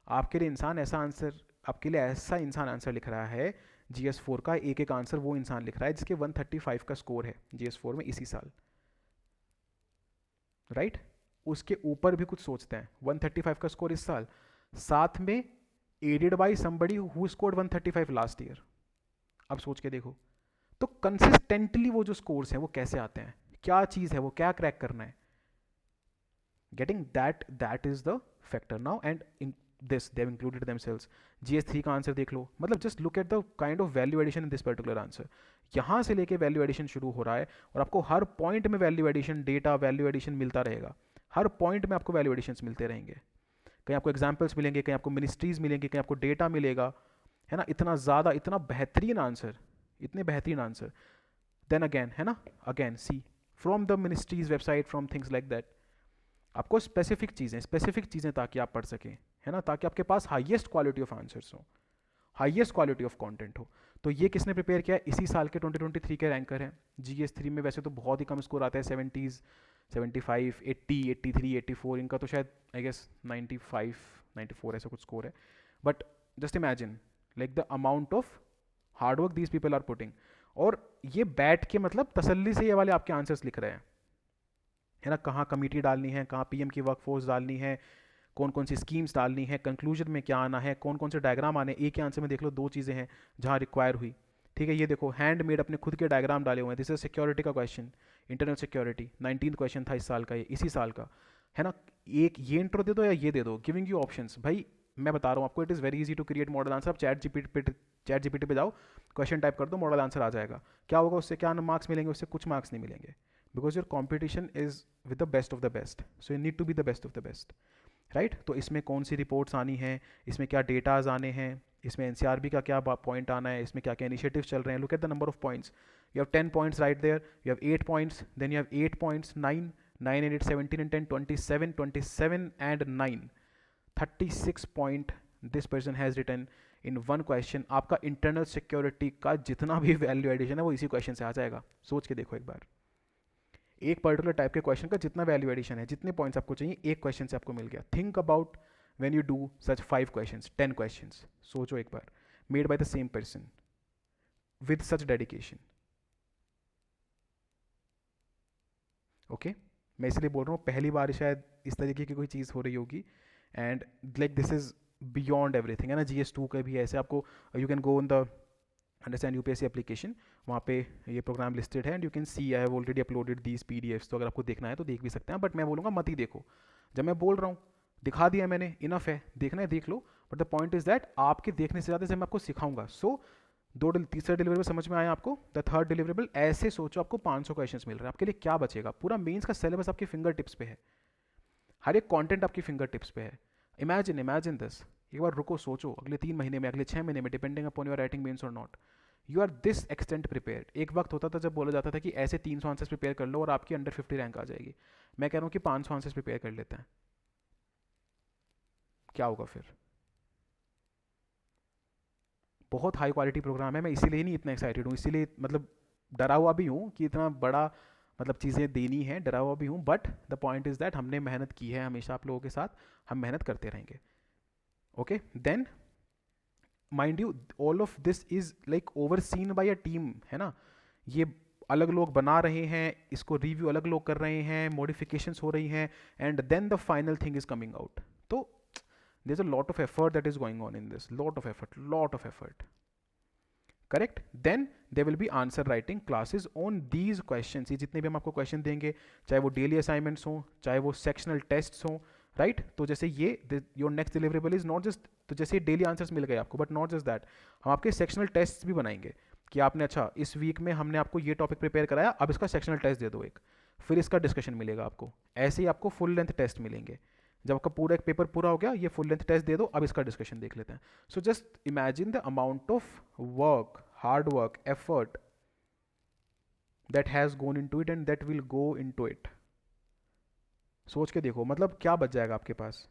आपके लिए इंसान ऐसा आंसर, आपके लिए ऐसा इंसान आंसर लिख रहा है GS4 का, एक एक आंसर वो इंसान लिख रहा है जिसके 135 का स्कोर है GS4 में इसी साल, राइट उसके ऊपर भी कुछ सोचते हैं। 135 का स्कोर इस साल, साथ में added by somebody who scored 135 last year. अब सोच के देखो, तो कंसिस्टेंटली वो जो स्कोर्स हैं वो कैसे आते हैं, क्या चीज है वो, क्या क्रैक करना है, getting that is the factor now. And in this they have included themselves. GS3 का आंसर देख लो, मतलब just look at the kind of value addition in this particular answer. यहाँ से लेके वैल्यू एडिशन शुरू हो रहा है और आपको हर पॉइंट में value addition, data value addition मिलता रहेगा, हर पॉइंट में आपको वैल्यू एडिशंस मिलते रहेंगे, कहीं आपको एग्जाम्पल्स मिलेंगे, कहीं आपको मिनिस्ट्रीज मिलेंगी, कहीं आपको डेटा मिलेगा, है ना। इतना ज़्यादा, इतना बेहतरीन आंसर, इतने बेहतरीन आंसर। देन अगेन, है ना, again see from the ministry's website, from things like that, आपको स्पेसिफिक चीज़ें ताकि आप पढ़ सकें, है ना, ताकि आपके पास हाईएस्ट क्वालिटी ऑफ आंसर्स हो, हाईएस्ट क्वालिटी ऑफ कंटेंट हो। तो ये किसने प्रिपेयर किया है, इसी साल के 2023 के रैंकर हैं। GS3 में वैसे तो बहुत ही कम स्कोर आता है, 70s, 75, 80, 83, 84, इनका तो शायद आई गेस 95, 94 ऐसा कुछ स्कोर है। But just imagine like the amount of hard work these people are putting, और ये बैठ के मतलब तसल्ली से ये वाले आपके आंसर्स लिख रहे हैं, है ना, कहाँ कमेटी डालनी है, कहाँ PM की वर्कफोर्स डालनी है, कौन कौन सी स्कीम्स डालनी है, कंक्लूजन में क्या आना है, कौन कौन से डायग्राम आने। एक ही आंसर में देख लो 2 चीज़ें हैं जहाँ रिक्वायर हुई, ठीक है। ये देखो हैंड मेड अपने खुद के डायग्राम डाले हुए हैं, दिस इज सिक्योरिटी का question, internal security 19th question था इस साल का, ये इसी साल का, है ना। एक ये इंट्रो दे दो या ये दे दो, गिविंग यू ऑप्शंस। भाई मैं बता रहा हूँ आपको, it is very easy to create model answer. आप चैट जीपीटी पे जाओ, क्वेश्चन टाइप कर दो, मॉडल आंसर आ जाएगा। क्या होगा उससे, क्या मार्क्स मिलेंगे उससे, कुछ मार्क्स नहीं मिलेंगे, because your competition is with the best of the best, so you need to be the best of the best, right. तो इसमें कौन सी रिपोर्ट्स आनी हैं, इसमें क्या डेटाज आने हैं, इसमें एनसीआरबी का क्या पॉइंट आना है, इसमें क्या क्या इनिशिएटिव्स चल रहे हैं. Look at the number of points. You have 10 points right there, you have 8 points, then you have 8 points, 9, 9 and 8, 17 and 10, 27, 27 and 9, 36 point this person has written in one question. आपका इंटरनल सिक्योरिटी का जितना भी वैल्यू एडिशन है वो इसी क्वेश्चन से आ जाएगा. सोच के देखो एक बार, एक पर्टिकुलर टाइप के क्वेश्चन का जितना वैल्यू एडिशन है, जितने पॉइंट्स आपको चाहिए, एक क्वेश्चन से आपको मिल गया. Think about when you do such 5 questions, 10 questions. सोचो एक बार, made by the same person with such dedication. Okay, मैं इसलिए बोल रहा हूँ पहली बार शायद इस तरीके की कोई चीज़ हो रही होगी. And like this is beyond everything, है ना. GS2 का भी ऐसे आपको, you can go in the understand UPSC application, वहाँ पे ये प्रोग्राम लिस्टेड है and you can see I have already uploaded these PDFs. तो अगर आपको देखना है तो देख भी सकते हैं, बट मैं बोलूँगा मत ही देखो. जब मैं बोल रहा हूँ दिखा दिया मैंने, इनफ है, देखना है देख लो. But the point is that आपके देखने से ज़्यादा से मैं आपको सिखाऊंगा. सो तीसरा डिलीवरेबल समझ में आया आपको. द थर्ड डिलीवरेबल, ऐसे सोचो आपको 500 क्वेश्चंस मिल रहे हैं, आपके लिए क्या बचेगा. पूरा मेंस का सिलेबस आपके फिंगर टिप्स पे है, हर एक कंटेंट आपकी फिंगर टिप्स पे है. इमेजिन दिस, एक बार रुको, सोचो, अगले 3 महीने में, अगले 6 महीने में, depending upon your writing mains और not, you are this extent prepared. एक वक्त होता था जब बोला जाता था कि ऐसे 300 आंसर्स प्रिपेयर कर लो और आपकी अंडर 50 रैंक आ जाएगी. मैं कह रहा हूँ कि 500 आंसर्स प्रिपेयर कर लेते हैं, क्या होगा फिर. बहुत हाई क्वालिटी प्रोग्राम है. मैं इसीलिए नहीं इतना एक्साइटेड हूँ, इसीलिए मतलब डरा हुआ भी हूँ कि इतना बड़ा मतलब चीज़ें देनी है, डरा हुआ भी हूँ. But the point is that हमने मेहनत की है हमेशा आप लोगों के साथ, हम मेहनत करते रहेंगे. Okay, then mind you all of this is like overseen by a team, है ना. ये अलग लोग बना रहे हैं, इसको रिव्यू अलग लोग कर रहे हैं, मॉडिफिकेशंस हो रही हैं, and then the final thing is coming out. तो there is a lot of effort that is going on in this, lot of effort. Correct. Then they will be answer writing classes on these question. ये जितने भी हम आपको क्वेश्चन देंगे, चाहे वो डेली असाइनमेंट्स हों, चाहे वो सेक्शनल टेस्ट हों, राइट. तो जैसे ये your next deliverable is not just, तो जैसे डेली आंसर्स मिल गए आपको, बट नॉट जस्ट दैट, हम आपके सेक्शनल टेस्ट भी बनाएंगे कि आपने, अच्छा इस वीक में हमने आपको ये टॉपिक प्रिपेयर कराया, अब इसका सेक्शनल टेस्ट दे दो एक, फिर इसका डिस्कशन मिलेगा आपको. ऐसे ही आपको फुल लेंथ टेस्ट मिलेंगे. जब आपका पूरा एक पेपर पूरा हो गया, ये फुल लेंथ टेस्ट दे दो, अब इसका डिस्कशन देख लेते हैं. So just imagine the amount of work, hard work, effort that has gone into it and that will go into it. सोच के देखो मतलब क्या बच जाएगा आपके पास.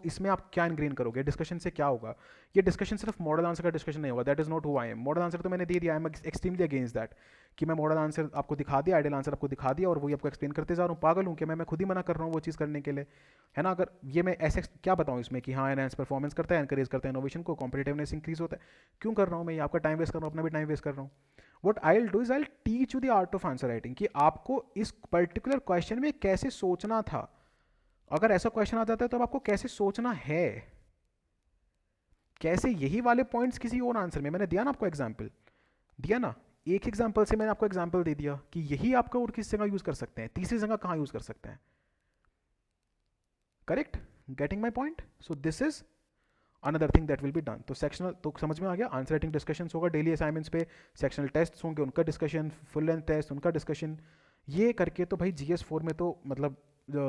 इसमें आप क्या इनग्रेन करोगे, डिस्कशन से क्या होगा. ये डिस्कशन सिर्फ मॉडल आंसर का डिस्कशन नहीं होगा, that is not who I am. Model answer तो मैंने दे दिया, I am extremely against that, कि मैं मॉडल आंसर आपको दिखा दिया, आइडियल आंसर आपको दिखा दिया और वही आपको एक्सप्लेन करते जा रहा हूँ. पागल हूँ कि मैं खुद ही मना कर रहा हूँ वो चीज़ करने के लिए, है ना. अगर ये मैं ऐसे क्या बताऊँ इसमें कि हाँ एनहांस परफॉर्मेंस करता है, एनकरेज करता है इनोवेशन को, कॉम्पिटिटिवनेस इंक्रीज होता है, क्यों कर रहा हूँ मैं ये. आपका टाइम वेस्ट कर रहा हूँ, अपना भी टाइम वेस्ट कर रहा हूँ. What I will do is I will teach you the art of answer writing, कि आपको इस पर्टिकुलर क्वेश्चन में कैसे सोचना था. अगर ऐसा क्वेश्चन आ जाता है तो अब आपको कैसे सोचना है, कैसे यही वाले पॉइंट्स किसी और आंसर में. मैंने दिया ना आपको एग्जाम्पल, दिया ना, एक एग्जाम्पल से मैंने आपको एग्जाम्पल दे दिया कि यही आपका और किस जगह यूज कर सकते हैं, तीसरी जगह कहाँ यूज कर सकते हैं. Correct, getting my point. So this is another thing that will be done. तो सेक्शनल तो समझ में आ गया, आंसर राइटिंग डिस्कशन होगा डेली असाइनमेंट्स पे, सेक्शनल टेस्ट होंगे उनका डिस्कशन, फुल लेंथ टेस्ट उनका डिस्कशन. ये करके तो भाई GS4 में तो मतलब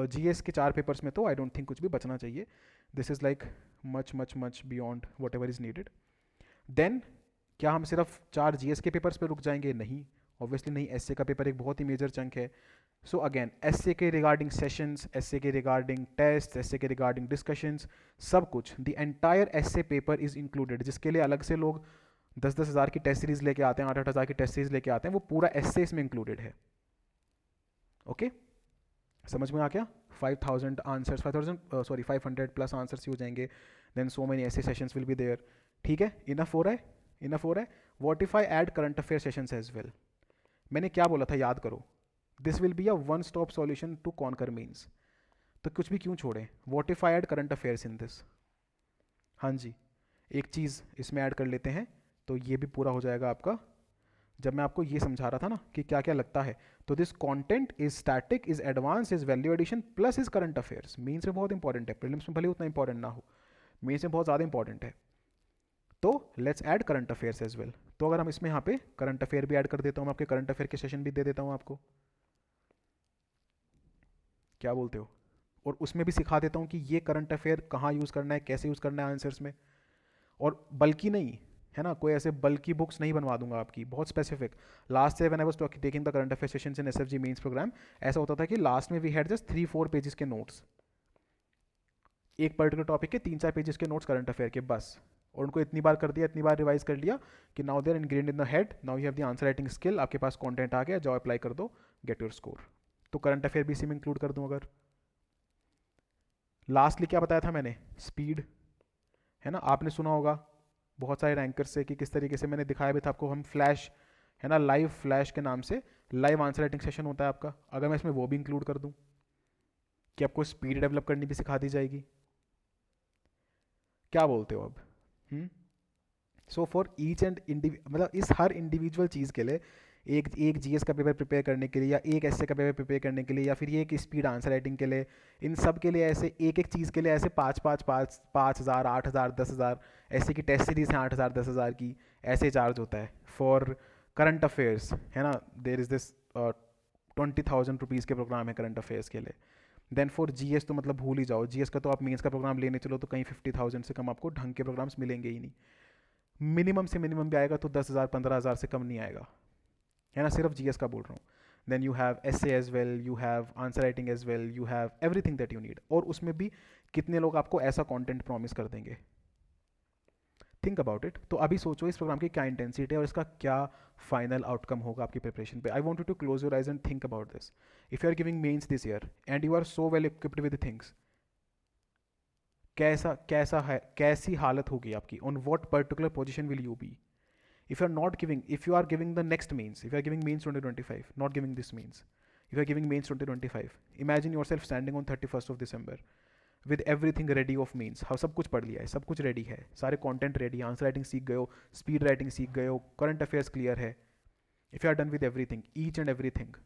GS के 4 पेपर्स में तो आई डोंट थिंक कुछ भी बचना चाहिए. This is like much beyond whatever is needed. देन क्या हम सिर्फ 4 GS के पेपर्स पे रुक जाएंगे, नहीं, ऑब्वियसली नहीं. एसए का पेपर एक बहुत ही मेजर चंक है. सो अगेन एसए के रिगार्डिंग सेशंस, एसए के रिगार्डिंग टेस्ट, एसए के रिगार्डिंग डिस्कशंस, सब कुछ, the entire essay paper is included. जिसके लिए अलग से लोग 10-10 हज़ार की टेस्ट सीरीज लेके आते हैं, 8-8 हज़ार की टेस्ट सीरीज लेके आते हैं, वो पूरा एसए इसमें इंक्लूडेड है. ओके, समझ में आ गया. 5000 आंसर्स, 500 प्लस आंसर्स ही हो जाएंगे. देन सो मेनी ऐसे सेशंस विल बी देयर. ठीक है, इनफ हो रहा है, इनफ हो रहा है. What if I add current affair sessions as well. मैंने क्या बोला था, याद करो. This will be a one stop solution to conquer mains. तो कुछ भी क्यों छोड़ें. What if I add current affairs in this. हाँ जी, एक चीज़ इसमें ऐड कर लेते हैं तो ये भी पूरा हो जाएगा आपका. जब मैं आपको ये समझा रहा था ना कि क्या क्या लगता है, तो this content is static, is advance, is value addition plus is current affairs. Mains में बहुत इंपॉर्टेंट है, प्रीलिम्स में भले उतना इंपॉर्टेंट ना हो, मीन्स में बहुत ज़्यादा इंपॉर्टेंट है. तो let's add current affairs as well. तो अगर हम इसमें यहाँ पे करंट अफेयर भी ऐड कर देता हूँ, आपके करंट अफेयर के सेशन भी दे देता हूँ आपको, क्या बोलते हो. और उसमें भी सिखा देता हूँ कि ये करंट अफेयर कहाँ यूज़ करना है, कैसे यूज़ करना है आंसर्स में. और बल्कि नहीं, है ना, कोई ऐसे बल्कि बुक्स नहीं बनवा दूंगा आपकी, बहुत स्पेसिफिक। लास्ट से when I was taking the current affair sessions in SFG mains programme, ऐसा होता था कि लास्ट में वी हैड जस्ट 3-4 पेजेस के नोट्स, एक पर्टिकुलर टॉपिक के 3-4 पेजेस के नोट्स करंट अफेयर के बस। और उनको इतनी बार कर दिया, इतनी बार रिवाइज कर लिया कि now they are ingrained in the head, now you have the answer writing skill, आपके पास कंटेंट आ गया, जाओ अप्लाई कर दो, गेट योर स्कोर। तो करंट अफेयर भी इसी में इंक्लूड कर दूं अगर। लास्टली क्या बताया था मैंने, स्पीड, है ना, आपने सुना होगा बहुत सारे रैंकर्स से कि किस तरीके से, मैंने दिखाया भी था आपको, हम फ्लैश, है ना, लाइव फ्लैश के नाम से लाइव आंसर राइटिंग सेशन होता है आपका, अगर मैं इसमें वो भी इंक्लूड कर दूं कि आपको स्पीड डेवलप करनी भी सिखा दी जाएगी, क्या बोलते हो अब? सो फॉर ईच एंड मतलब इस हर इंडिविजुअल चीज़ के लिए, एक एक जीएस का पेपर प्रिपेयर करने के लिए, या एक एसए का पेपर प्रिपेयर करने के लिए, या फिर ये एक स्पीड आंसर राइटिंग के लिए, इन सब के लिए ऐसे एक एक चीज़ के लिए ऐसे 5,000, 8,000, 10,000, ऐसे की टेस्ट सीरीज हैं 8,000, 10,000 की, ऐसे चार्ज होता है। फॉर करंट अफेयर्स, है ना, देर इज़ दिस 20,000 रुपीज़ के प्रोग्राम है करंट अफेयर्स के लिए। देन फॉर जीएस तो मतलब भूल ही जाओ, जीएस का तो आप मेंस का प्रोग्राम लेने चलो तो कहीं 50,000 से कम आपको ढंग के प्रोग्राम्स मिलेंगे ही नहीं, मिनिमम से मिनिमम भी आएगा तो 10,000, 15,000 से कम नहीं आएगा, है ना, सिर्फ जीएस का बोल रहा हूँ। Then you have essay as well, you have answer writing as well, you have everything that you need. और उसमें भी कितने लोग आपको ऐसा कंटेंट प्रॉमिस कर देंगे, थिंक अबाउट इट। तो अभी सोचो इस प्रोग्राम की क्या इंटेंसिटी है और इसका क्या फाइनल आउटकम होगा आपकी प्रिपरेशन पे। I want you to close your eyes and think about this. If you are giving mains this year and you are so well equipped with things, कैसा कैसा है, कैसी हालत होगी आपकी, on what particular position will you be if you are not giving, if you are giving the next means, if you are giving means 2025, not giving this means, if you are giving means 2025, imagine yourself standing on 31st of December with everything ready of means। हाँ, सब कुछ पढ़ लिया है, सब कुछ रेडी है, सारे कंटेंट रेडी, आंसर राइटिंग सीख गए हो, स्पीड राइटिंग सीख गए हो, करंट अफेयर्स क्लियर है, if you are done with everything, each and everything,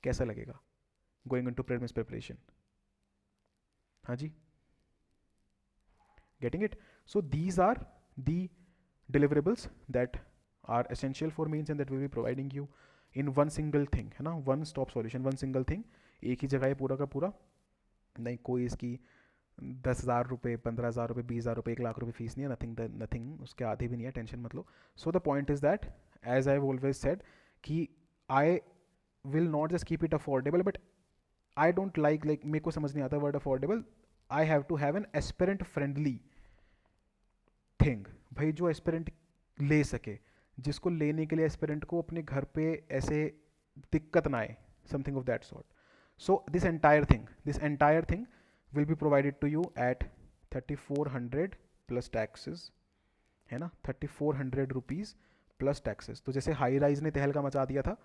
कैसा लगेगा गोइंग इनटू प्रीलिम्स प्रिपरेशन? हाँ जी, getting it? So these are the deliverables that are essential for means and that will be providing you in one single thing, है ना, one stop solution, one single thing, एक ही जगह है पूरा का पूरा, नहीं कोई इसकी 10,000 रुपये, 15,000 रुपये, 20,000 रुपये, 1,00,000 रुपये फीस नहीं है, नथिंग नथिंग उसके आधे भी नहीं है, टेंशन मत लो। So the point is that, as I always said, कि I will not just keep it affordable, but I don't like मेरे को समझ नहीं आता word affordable, I have to have an aspirant friendly thing, भाई जो एस्पिरेंट ले सके, जिसको लेने के लिए एस्पिरेंट को अपने घर पे ऐसे दिक्कत ना आए, something of that sort. So this entire thing will be provided to you at 3,400 plus taxes, है ना, 3,400 रुपीज़ प्लस टैक्सेस। तो जैसे हाई राइज ने तहलका मचा दिया था,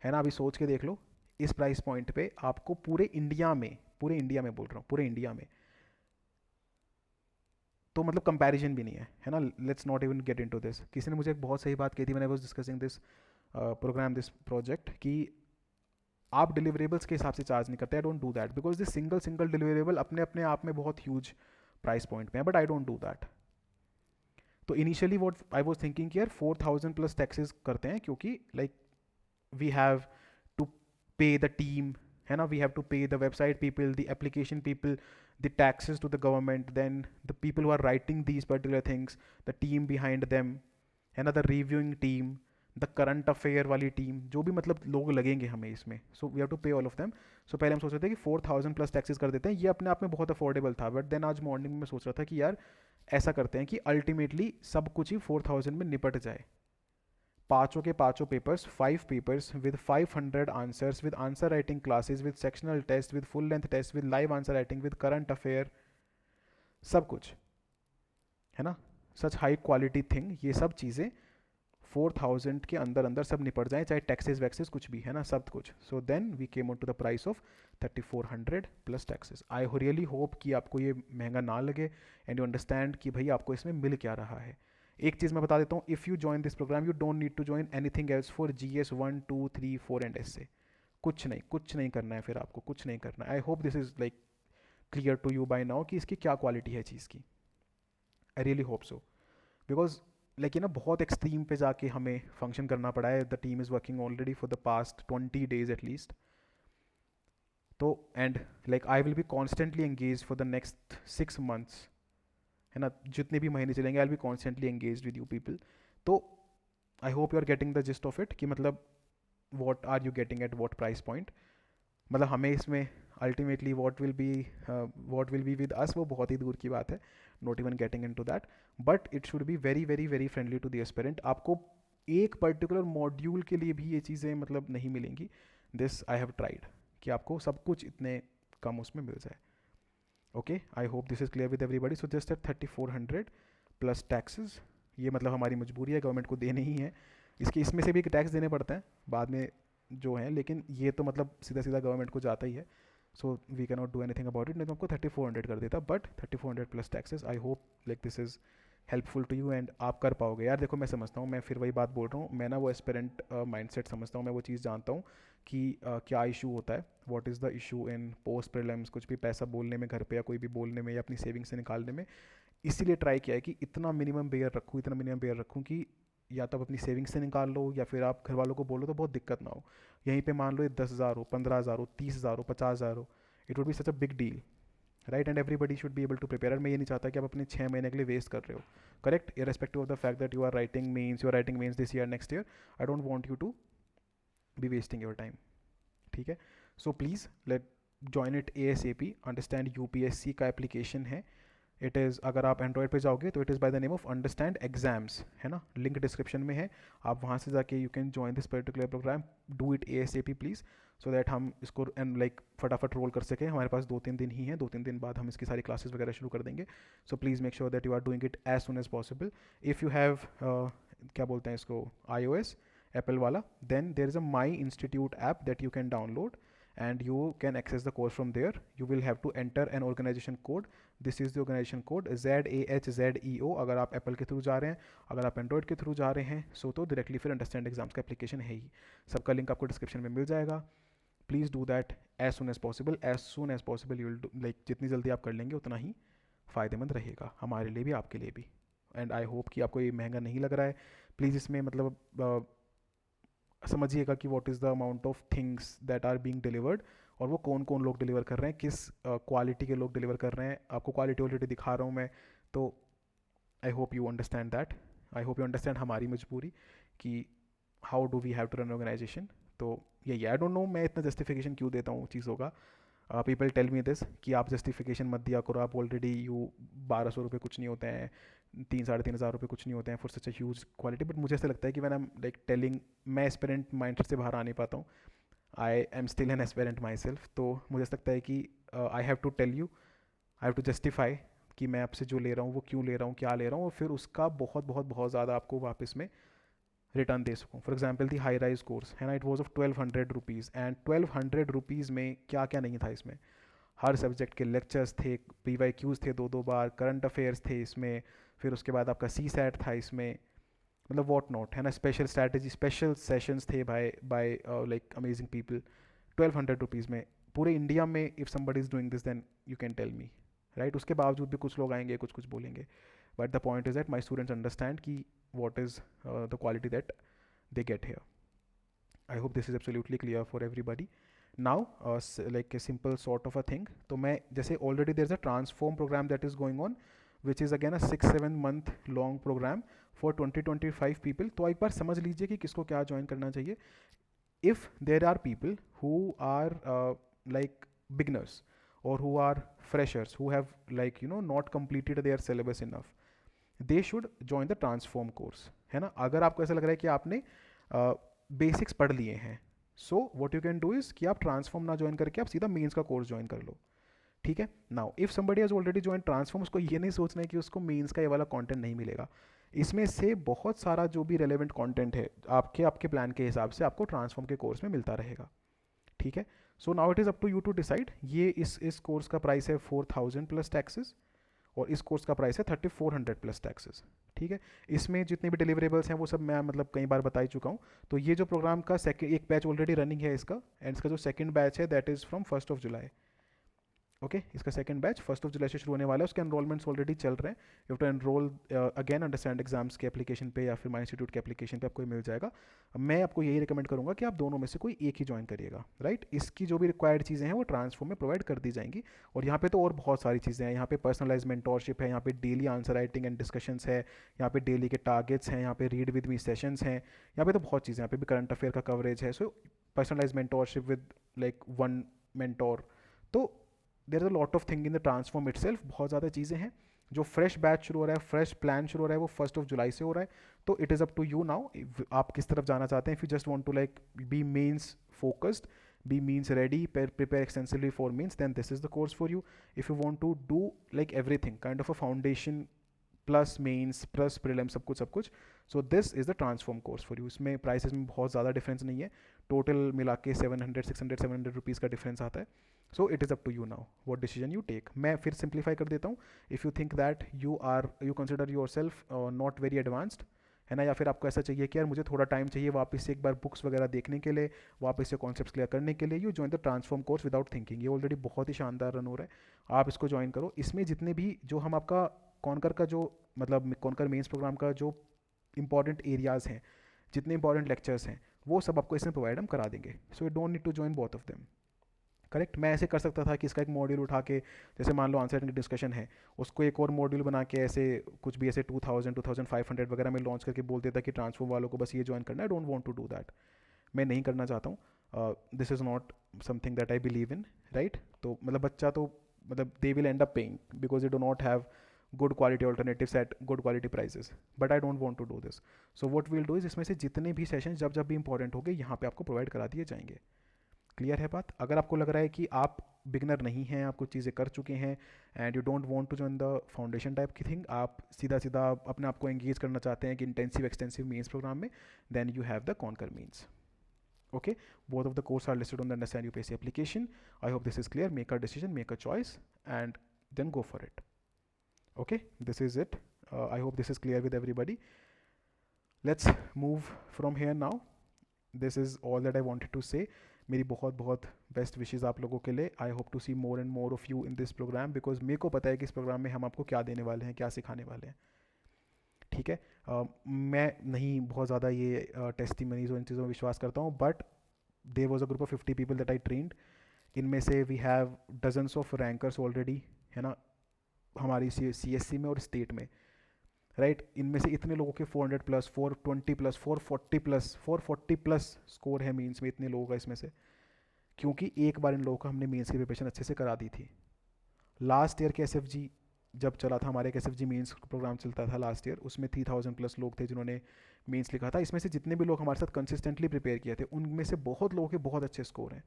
है ना, अभी सोच के देख लो, इस प्राइस पॉइंट पे आपको पूरे इंडिया में, पूरे इंडिया में बोल रहा हूँ, पूरे इंडिया में, तो मतलब कंपैरिजन भी नहीं है ना। Let's not even get into this. किसी ने मुझे एक बहुत सही बात कही थी when I was discussing this program, this project, कि आप डिलीवरेबल्स के हिसाब से चार्ज नहीं करते। I don't do that because this single deliverable अपने अपने आप में बहुत ह्यूज प्राइस पॉइंट पे है, but I don't do that. तो initially what I was thinking कि यार 4,000 प्लस टैक्सेस करते हैं, क्योंकि like we have to pay the team, है ना, we have to pay the website people, the application people, the taxes to the government, then the people who are writing these particular things, the team behind them, है ना, the reviewing team, the current affair वाली टीम, जो भी मतलब लोग लगेंगे हमें इसमें, so we have to pay all of them। so पहले हम सोच रहे थे कि 4,000 प्लस टैक्सेस कर देते हैं, ये अपने आप में बहुत अफोर्डेबल था, बट देन आज मॉर्निंग में सोच रहा था कि यार ऐसा करते हैं कि अल्टीमेटली सब कुछ ही 4,000 में निपट जाए, पाँचों के पाँचों papers, 5 papers with 500 answers, with answer writing classes, with sectional test, with full length test, with live answer writing, with current affair, सब कुछ, है ना, सच हाई क्वालिटी थिंग, ये सब चीज़ें 4,000 के अंदर अंदर सब निपट जाए, चाहे टैक्सेस वैक्सेस कुछ भी, है ना, सब कुछ। So then we came on to the price of 3,400 plus taxes. I really hope कि आपको ये महंगा ना लगे एंड यू अंडरस्टैंड कि भाई आपको इसमें मिल क्या रहा है। एक चीज़ मैं बता देता हूँ, if you join this program you don't need to join anything else for GS 1, 2, 3, 4 and ऐसे कुछ नहीं करना है, फिर आपको कुछ नहीं करना है। I hope this is like clear to you by now कि इसकी क्या क्वालिटी है चीज़ की। I really hope so, because like ना बहुत एक्सट्रीम पे जाके हमें फंक्शन करना पड़ा है। The team is working already for the past 20 days at least. तो and like I will be constantly engage for the next 6 months, है ना, जितने भी महीने चलेंगे I will be constantly engage with you people. तो I hope you are getting the gist of it कि मतलब what are you getting at what price point. मतलब हमें इसमें ultimately what will be with us वो बहुत ही दूर की बात है, not even getting into that. But it should be very very very friendly to the aspirant. आपको एक पर्टिकुलर मॉड्यूल के लिए भी ये चीज़ें मतलब नहीं मिलेंगी. दिस आई हैव ट्राइड कि आपको सब कुछ इतने कम उसमें मिल जाए. Okay, I hope this is clear with everybody. So just at 3400 plus taxes. ये मतलब हमारी मजबूरी है, गवर्नमेंट को देने ही है. इसमें से भी टैक्स देने पड़ते हैं बाद में जो हैं, लेकिन ये तो मतलब सीधा सीधा गवर्नमेंट को जाता ही है. So we cannot do anything about it. नहीं तो आपको 3400 कर देता, but 3400 plus taxes. I hope like this is helpful to you and आप कर पाओगे. यार देखो, मैं समझता हूँ, मैं फिर वही बात बोल रहा हूँ, मैं ना वो एस्पिरेंट माइंडसेट समझता हूँ, मैं वो चीज़ जानता हूँ कि क्या इशू होता है, what is the issue in post prelims, कुछ भी पैसा बोलने में घर पे या कोई भी बोलने में या अपनी सेविंग्स से निकालने में. इसीलिए ट्राई किया है कि इतना मिनिमम बेयर रखूँ, इतना मिनिमम बेयर रखूँ कि या तो आप अपनी सेविंग्स से निकाल लो या फिर आप घर वालों को बोलो तो बहुत दिक्कत ना हो. यहीं पे मान लो ये 10,000 हो, 15,000 हो, 30,000 हो, 50,000 हो, it would be such a big deal, right. And everybody should be able to prepare. मैं ये नहीं चाहता कि आप अपने 6 महीने के लिए वेस्ट कर रहे हो. Correct, irrespective of the fact that you are writing mains this year next year. I don't want you to be wasting your time. ठीक है. So please let join it ASAP. Understand UPSC का एप्लीकेशन है. इट इज़, अगर आप एंड्रॉयड पे जाओगे तो it is by the name of understand exams, है ना. लिंक डिस्क्रिप्शन में है, आप वहाँ से जाके you can join this particular program. Do it ASAP please, so that हम इसको एंड लाइक फटाफट रोल कर सकें. हमारे पास 2-3 दिन ही हैं, 2-3 दिन बाद हम इसकी सारी क्लासेस वगैरह शुरू कर देंगे. So please make sure that you are doing it as soon as possible. If you have क्या बोलते हैं इसको, iOS एप्पल वाला, then there is a my institute app that you can download and you can access the course from there. You will have to enter an organization code. This is the organization code ZAHZEO. अगर आप एप्पल के थ्रू जा रहे हैं, अगर आप एंड्रॉयड के थ्रू जा रहे हैं, सो तो डायरेक्टली फिर अंडरस्टैंड एग्जाम्स का एप्लीकेशन है ही. सबका लिंक आपको डिस्क्रिप्शन में मिल जाएगा. Please do that as soon as possible. As soon as possible you will do, like जितनी जल्दी आप कर लेंगे उतना ही फ़ायदेमंद रहेगा हमारे लिए भी, आपके लिए भी. एंड आई होप कि आपको ये महंगा नहीं लग रहा है. प्लीज़ इसमें मतलब समझिएगा कि what is the amount of things that are being delivered, और वो कौन कौन लोग डिलीवर कर रहे हैं, किस क्वालिटी के लोग डिलीवर कर रहे हैं. आपको क्वालिटी ऑलरेडी दिखा रहा हूँ मैं, तो I hope you understand that. I hope you understand हमारी मजबूरी कि how do we have to run organisation. तो यही, आई डोंट नो मैं इतना जस्टिफिकेशन क्यों देता हूँ चीज़ों का. पीपल टेल मी दिस कि आप जस्टिफिकेशन मत दिया करो, आप ऑलरेडी 1,200 रुपये कुछ नहीं होते हैं, 3-3,500 रुपये कुछ नहीं होते हैं for such a huge quality. But मुझे ऐसा लगता है कि मैंने लाइक टेलिंग, मैं एस्पिरेंट माइंडसेट से बाहर आ नहीं पाता हूँ. I am still an aspirant myself. तो मुझे ऐसा लगता है कि I have to tell you, I have to justify कि मैं आपसे जो ले रहा हूँ वो क्यों ले रहा हूँ, क्या ले रहा हूँ, और फिर उसका बहुत बहुत बहुत ज़्यादा आपको वापस में रिटर्न दे सकूँ. For example the high rise course है ना, it was of 1,200 rupees. And 1,200 rupees में क्या क्या नहीं था इसमें. हर सब्जेक्ट के लेक्चर्स थे, PYQs थे 2-2 बार, करंट अफेयर्स थे इसमें, फिर उसके बाद आपका CSAT था इसमें, मतलब वॉट नॉट, है ना. स्पेशल स्ट्रैटेजी, स्पेशल सेशंस थे by like amazing people. 1,200 rupees में पूरे इंडिया में if somebody is doing this then you can tell me, right. उसके बावजूद भी कुछ लोग आएंगे, कुछ कुछ बोलेंगे, but the point is that my students understand कि what is the quality that they get here. I hope this is absolutely clear for everybody. Now like a simple sort of a thing, तो मैं जैसे already there is a transform program that is going on which is again a 6-7 month long program for 20-25 people. तो एक बार समझ लीजिए कि किसको क्या ज्वाइन करना चाहिए. If there are people who are like beginners or who are freshers who have like not completed their syllabus enough, they should join the transform course, है ना. अगर आपको ऐसा लग रहा है कि आपने बेसिक्स पढ़ लिए हैं, so what you can do is कि आप ट्रांसफॉर्म ना ज्वाइन करके आप सीधा मेंस का कोर्स ज्वाइन कर लो. ठीक है. Now if somebody has already join transform, उसको ये नहीं सोचना है कि उसको मेंस का ये वाला कंटेंट नहीं मिलेगा. इसमें से बहुत सारा जो भी रेलेवेंट कंटेंट है आपके प्लान के हिसाब से आपको ट्रांसफॉर्म के कोर्स में मिलता रहेगा. ठीक है. So now it is up to you to decide. ये इस कोर्स का प्राइस है 4,000 प्लस टैक्सेस, और इस कोर्स का प्राइस है 3,400 प्लस टैक्सेस. ठीक है. इसमें जितने भी डिलीवरेबल्स हैं वो सब मैं मतलब कई बार बता ही चुका हूँ. तो ये जो प्रोग्राम का एक बैच ऑलरेडी रनिंग है इसका, एंड इसका जो सेकंड बैच है that is from 1st of July. Okay इसका सेकंड बैच 1 जुलाई से शुरू होने वाला है, उसके एनरोलमेंट्स ऑलरेडी चल रहे हैं। You have to enroll again understand exams के एप्लीकेशन पे या फिर माई इंस्टीट्यूट के एप्लीकेशन पे आपको ये मिल जाएगा। मैं आपको यही रिकमेंड करूंगा कि आप दोनों में से कोई एक ही ज्वाइन करिएगा, राइट। इसकी जो भी रिक्वायर्ड चीज़ें हैं वो ट्रांसफॉर्म में प्रोवाइड कर दी जाएंगी। और यहाँ पे तो और बहुत सारी चीज़ें हैं, यहाँ पे पर्सनलाइज मेंटोरशिप है, यहाँ पे daily answer writing and discussions है, यहाँ पे डेली के टारगेट्स हैं, यहाँ पे रीड विद मी सेशंस हैं, यहाँ पे तो बहुत चीज़ें, यहाँ पे भी करंट अफेयर का कवरेज है। So personalize mentorship with like one mentor. तो there is a lot of thing in the transform itself, बहुत ज़्यादा चीज़ें हैं। जो फ्रेश बैच शुरू हो रहा है, फ्रेश प्लान शुरू हो रहा है, वो 1 जुलाई से हो रहा है। तो it is up to you now, आप किस तरफ जाना चाहते हैं। If you just want to like be means focused, be means ready, prepare extensively for means, then this is the course for you. If you want to do like everything kind of a foundation plus mains plus prelim सब कुछ, so this is the transform course for you. इसमें प्राइसेस में बहुत ज़्यादा डिफरेंस नहीं है, टोटल मिला के 700 रुपीज़ का डिफरेंस आता है। So it is up to you now what decision you take. मैं फिर सिंप्लीफाई कर देता हूँ। If you think that you consider yourself not very advanced, है ना, या फिर आपको ऐसा चाहिए कि यार मुझे थोड़ा टाइम चाहिए वापस से एक बार बुक्स वगैरह देखने के लिए, वापस से कॉन्सेप्ट्स क्लियर करने के लिए, you join the transform course without thinking. ये ऑलरेडी बहुत ही शानदार रन हो रहा है, आप इसको ज्वाइन करो। इसमें जितने भी जो हम आपका कॉन्कर का जो मतलब कॉन्कर मेंस प्रोग्राम का जो इंपॉर्टेंट एरियाज़ हैं, जितने इंपॉर्टेंट लेक्चर्स हैं, वो सब आपको इसमें प्रोवाइड हम करा देंगे। So you don't need to join both of them, correct. मैं ऐसे कर सकता था कि इसका एक मॉड्यूल उठा के, जैसे मान लो आंसर डिस्कशन है, उसको एक और मॉड्यूल बना के ऐसे कुछ भी ऐसे 2500 वगैरह में लॉन्च करके बोल देता कि ट्रांसफॉर्म वालों को बस ये ज्वाइन करना है। Don't want to do that, मैं नहीं करना चाहता हूँ। This is not something that I believe in, right. तो मतलब बच्चा तो मतलब they will end up paying because they do not have good quality alternatives at good quality prices, but I don't want to do this. So what we'll do is इसमें से जितने भी सेशंस जब जब भी इंपॉर्टेंट होंगे यहाँ पे आपको प्रोवाइड करा दिए जाएंगे। क्लियर है बात। अगर आपको लग रहा है कि आप बिगनर नहीं हैं, आप कुछ चीज़ें कर चुके हैं and you don't want to join the foundation type की थिंग, आप सीधा सीधा अपने आप को एंगेज करना चाहते हैं कि इंटेंसिव एक्सटेंसिव मीन्स प्रोग्राम में, then you have the conquer means. Okay, both of the courses are listed on the Understand UPSC application. I hope this is clear. Make a decision, make a choice, and then go for it. Okay, this is it. I hope this is clear with everybody. Let's move from here now. This is all that I wanted to say. मेरी बहुत बहुत बेस्ट विशेज़ आप लोगों के लिए। I hope to see more and more of you in this program, because मेरे को पता है कि इस प्रोग्राम में हम आपको क्या देने वाले हैं, क्या सिखाने वाले हैं। ठीक है, मैं नहीं बहुत ज़्यादा ये टेस्टिमनीज और इन चीज़ों में विश्वास करता हूँ, but there was a group of 50 people that I trained. इनमें से we have dozens of rankers already, है ना, हमारी CSC में और स्टेट में, राइट। इनमें से इतने लोगों के 400 प्लस 420 प्लस 440 प्लस स्कोर है मीन्स में, इतने लोगों का इसमें से, क्योंकि एक बार इन लोगों का हमने मीन्स की प्रिपरेशन अच्छे से करा दी थी। लास्ट ईयर के SFG जब चला था, हमारे एक SFG मीन्स प्रोग्राम चलता था लास्ट ईयर, उसमें 3000 प्लस लोग थे जिन्होंने मीन्स लिखा था। इसमें से जितने भी लोग हमारे साथ कंसिस्टेंटली प्रिपेयर किए थे, उनमें से बहुत लोगों के बहुत अच्छे स्कोर हैं,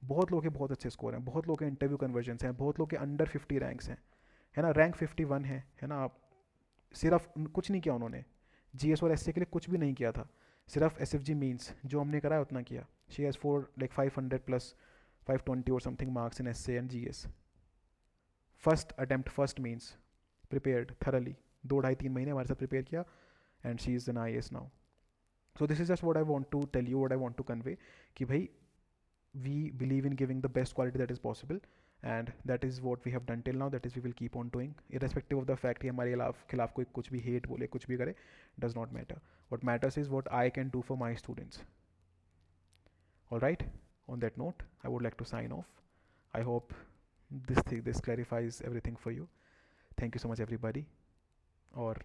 बहुत लोगों के बहुत अच्छे स्कोर हैं, बहुत लोगों के इंटरव्यू कन्वर्जन्स हैं, बहुत लोग के अंडर 50 रैंक्स हैं, है ना, रैंक 51 है ना। आप सिर्फ कुछ नहीं किया उन्होंने, GS और SC के लिए कुछ भी नहीं किया था, सिर्फ SFG मीन्स जो हमने कराया उतना किया। शी हैज़ 500 प्लस 520 और something marks in SA and GS। First attempt, first means, prepared thoroughly, 2-2.5-3 महीने हमारे साथ प्रिपेयर किया, and she is an IAS now. So this is just what I want to tell you, what I want to convey, कि भाई we believe in giving the best quality that is possible, and that is what we have done till now, that is we will keep on doing irrespective of the fact कि हमारे खिलाफ कोई कुछ भी hate बोले, कुछ भी करे, does not matter. What matters is what I can do for my students. Alright, on that note I would like to sign off. I hope this clarifies everything for you. Thank you so much everybody, or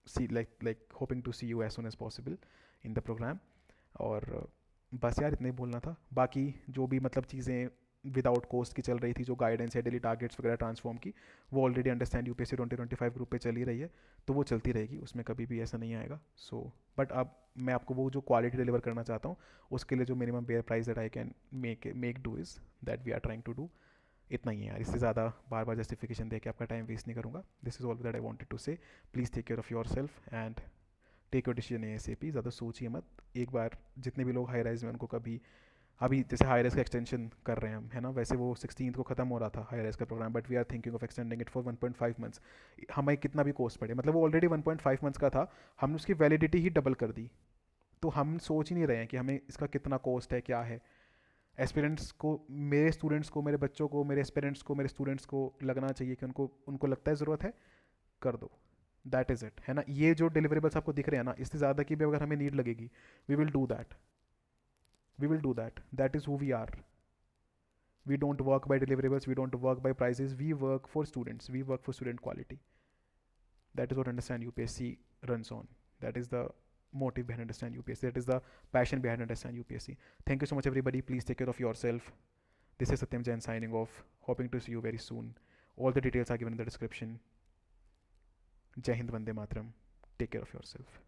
see like hoping to see you as soon as possible in the program. और बस यार इतना ही बोलना था। बाकी जो भी मतलब चीज़ें विदाउट कॉस्ट की चल रही थी, जो गाइडेंस है, डेली टारगेट्स वगैरह ट्रांसफॉर्म की, वो ऑलरेडी अंडरस्टैंड UPSC 2025 ग्रुप पे चल ही रही है, तो वो चलती रहेगी, उसमें कभी भी ऐसा नहीं आएगा। सो बट अब मैं आपको वो जो क्वालिटी डिलीवर करना चाहता हूँ, उसके लिए जो minimum bare price that I can make do is that we are trying to do. इतना ही है यार, इससे ज़्यादा बार बार जस्टिफिकेशन दे के आपका टाइम वेस्ट नहीं करूँगा। This is all that I wanted to say. Please take care of yourself and take your decision ASAP। ज़्यादा सोचिए मत। एक बार जितने भी लोग हाई राइज में, उनको कभी अभी जैसे हाई राइज का एक्सटेंशन कर रहे हैं हम, है ना, वैसे वो 16 को ख़त्म हो रहा था हाई राइज का program, but we are thinking of extending it for 1.5 months. हमें कितना भी कोर्स पड़े, मतलब वो ऑलरेडी 1.5 मंथ्स का था, हमने उसकी वैलिडिटी ही डबल कर दी, तो हम सोच ही नहीं रहे हैं कि हमें इसका कितना कॉस्ट है, क्या है। एस्पिरेंट्स को, मेरे स्टूडेंट्स को, मेरे बच्चों को, मेरे एस्पिरेंट्स को, मेरे स्टूडेंट्स को लगना चाहिए कि उनको उनको लगता है ज़रूरत है, कर दो। दैट इज़ इट, है ना। ये जो डिलीवरेबल्स आपको दिख रहे हैं ना, इससे ज़्यादा की भी अगर हमें नीड लगेगी, we will do that, we will do that, that is who we are. We don't work by deliverables, we don't work by prices, we work for students, we work for student quality. That is what Understand UPSC runs on. That is the motive behind Understand UPSC, that is the passion behind Understand UPSC. Thank you so much everybody, please take care of yourself. This is Satyam Jain signing off, hoping to see you very soon. All the details are given in the description. Jai Hind, Vande Mataram. Take care of yourself.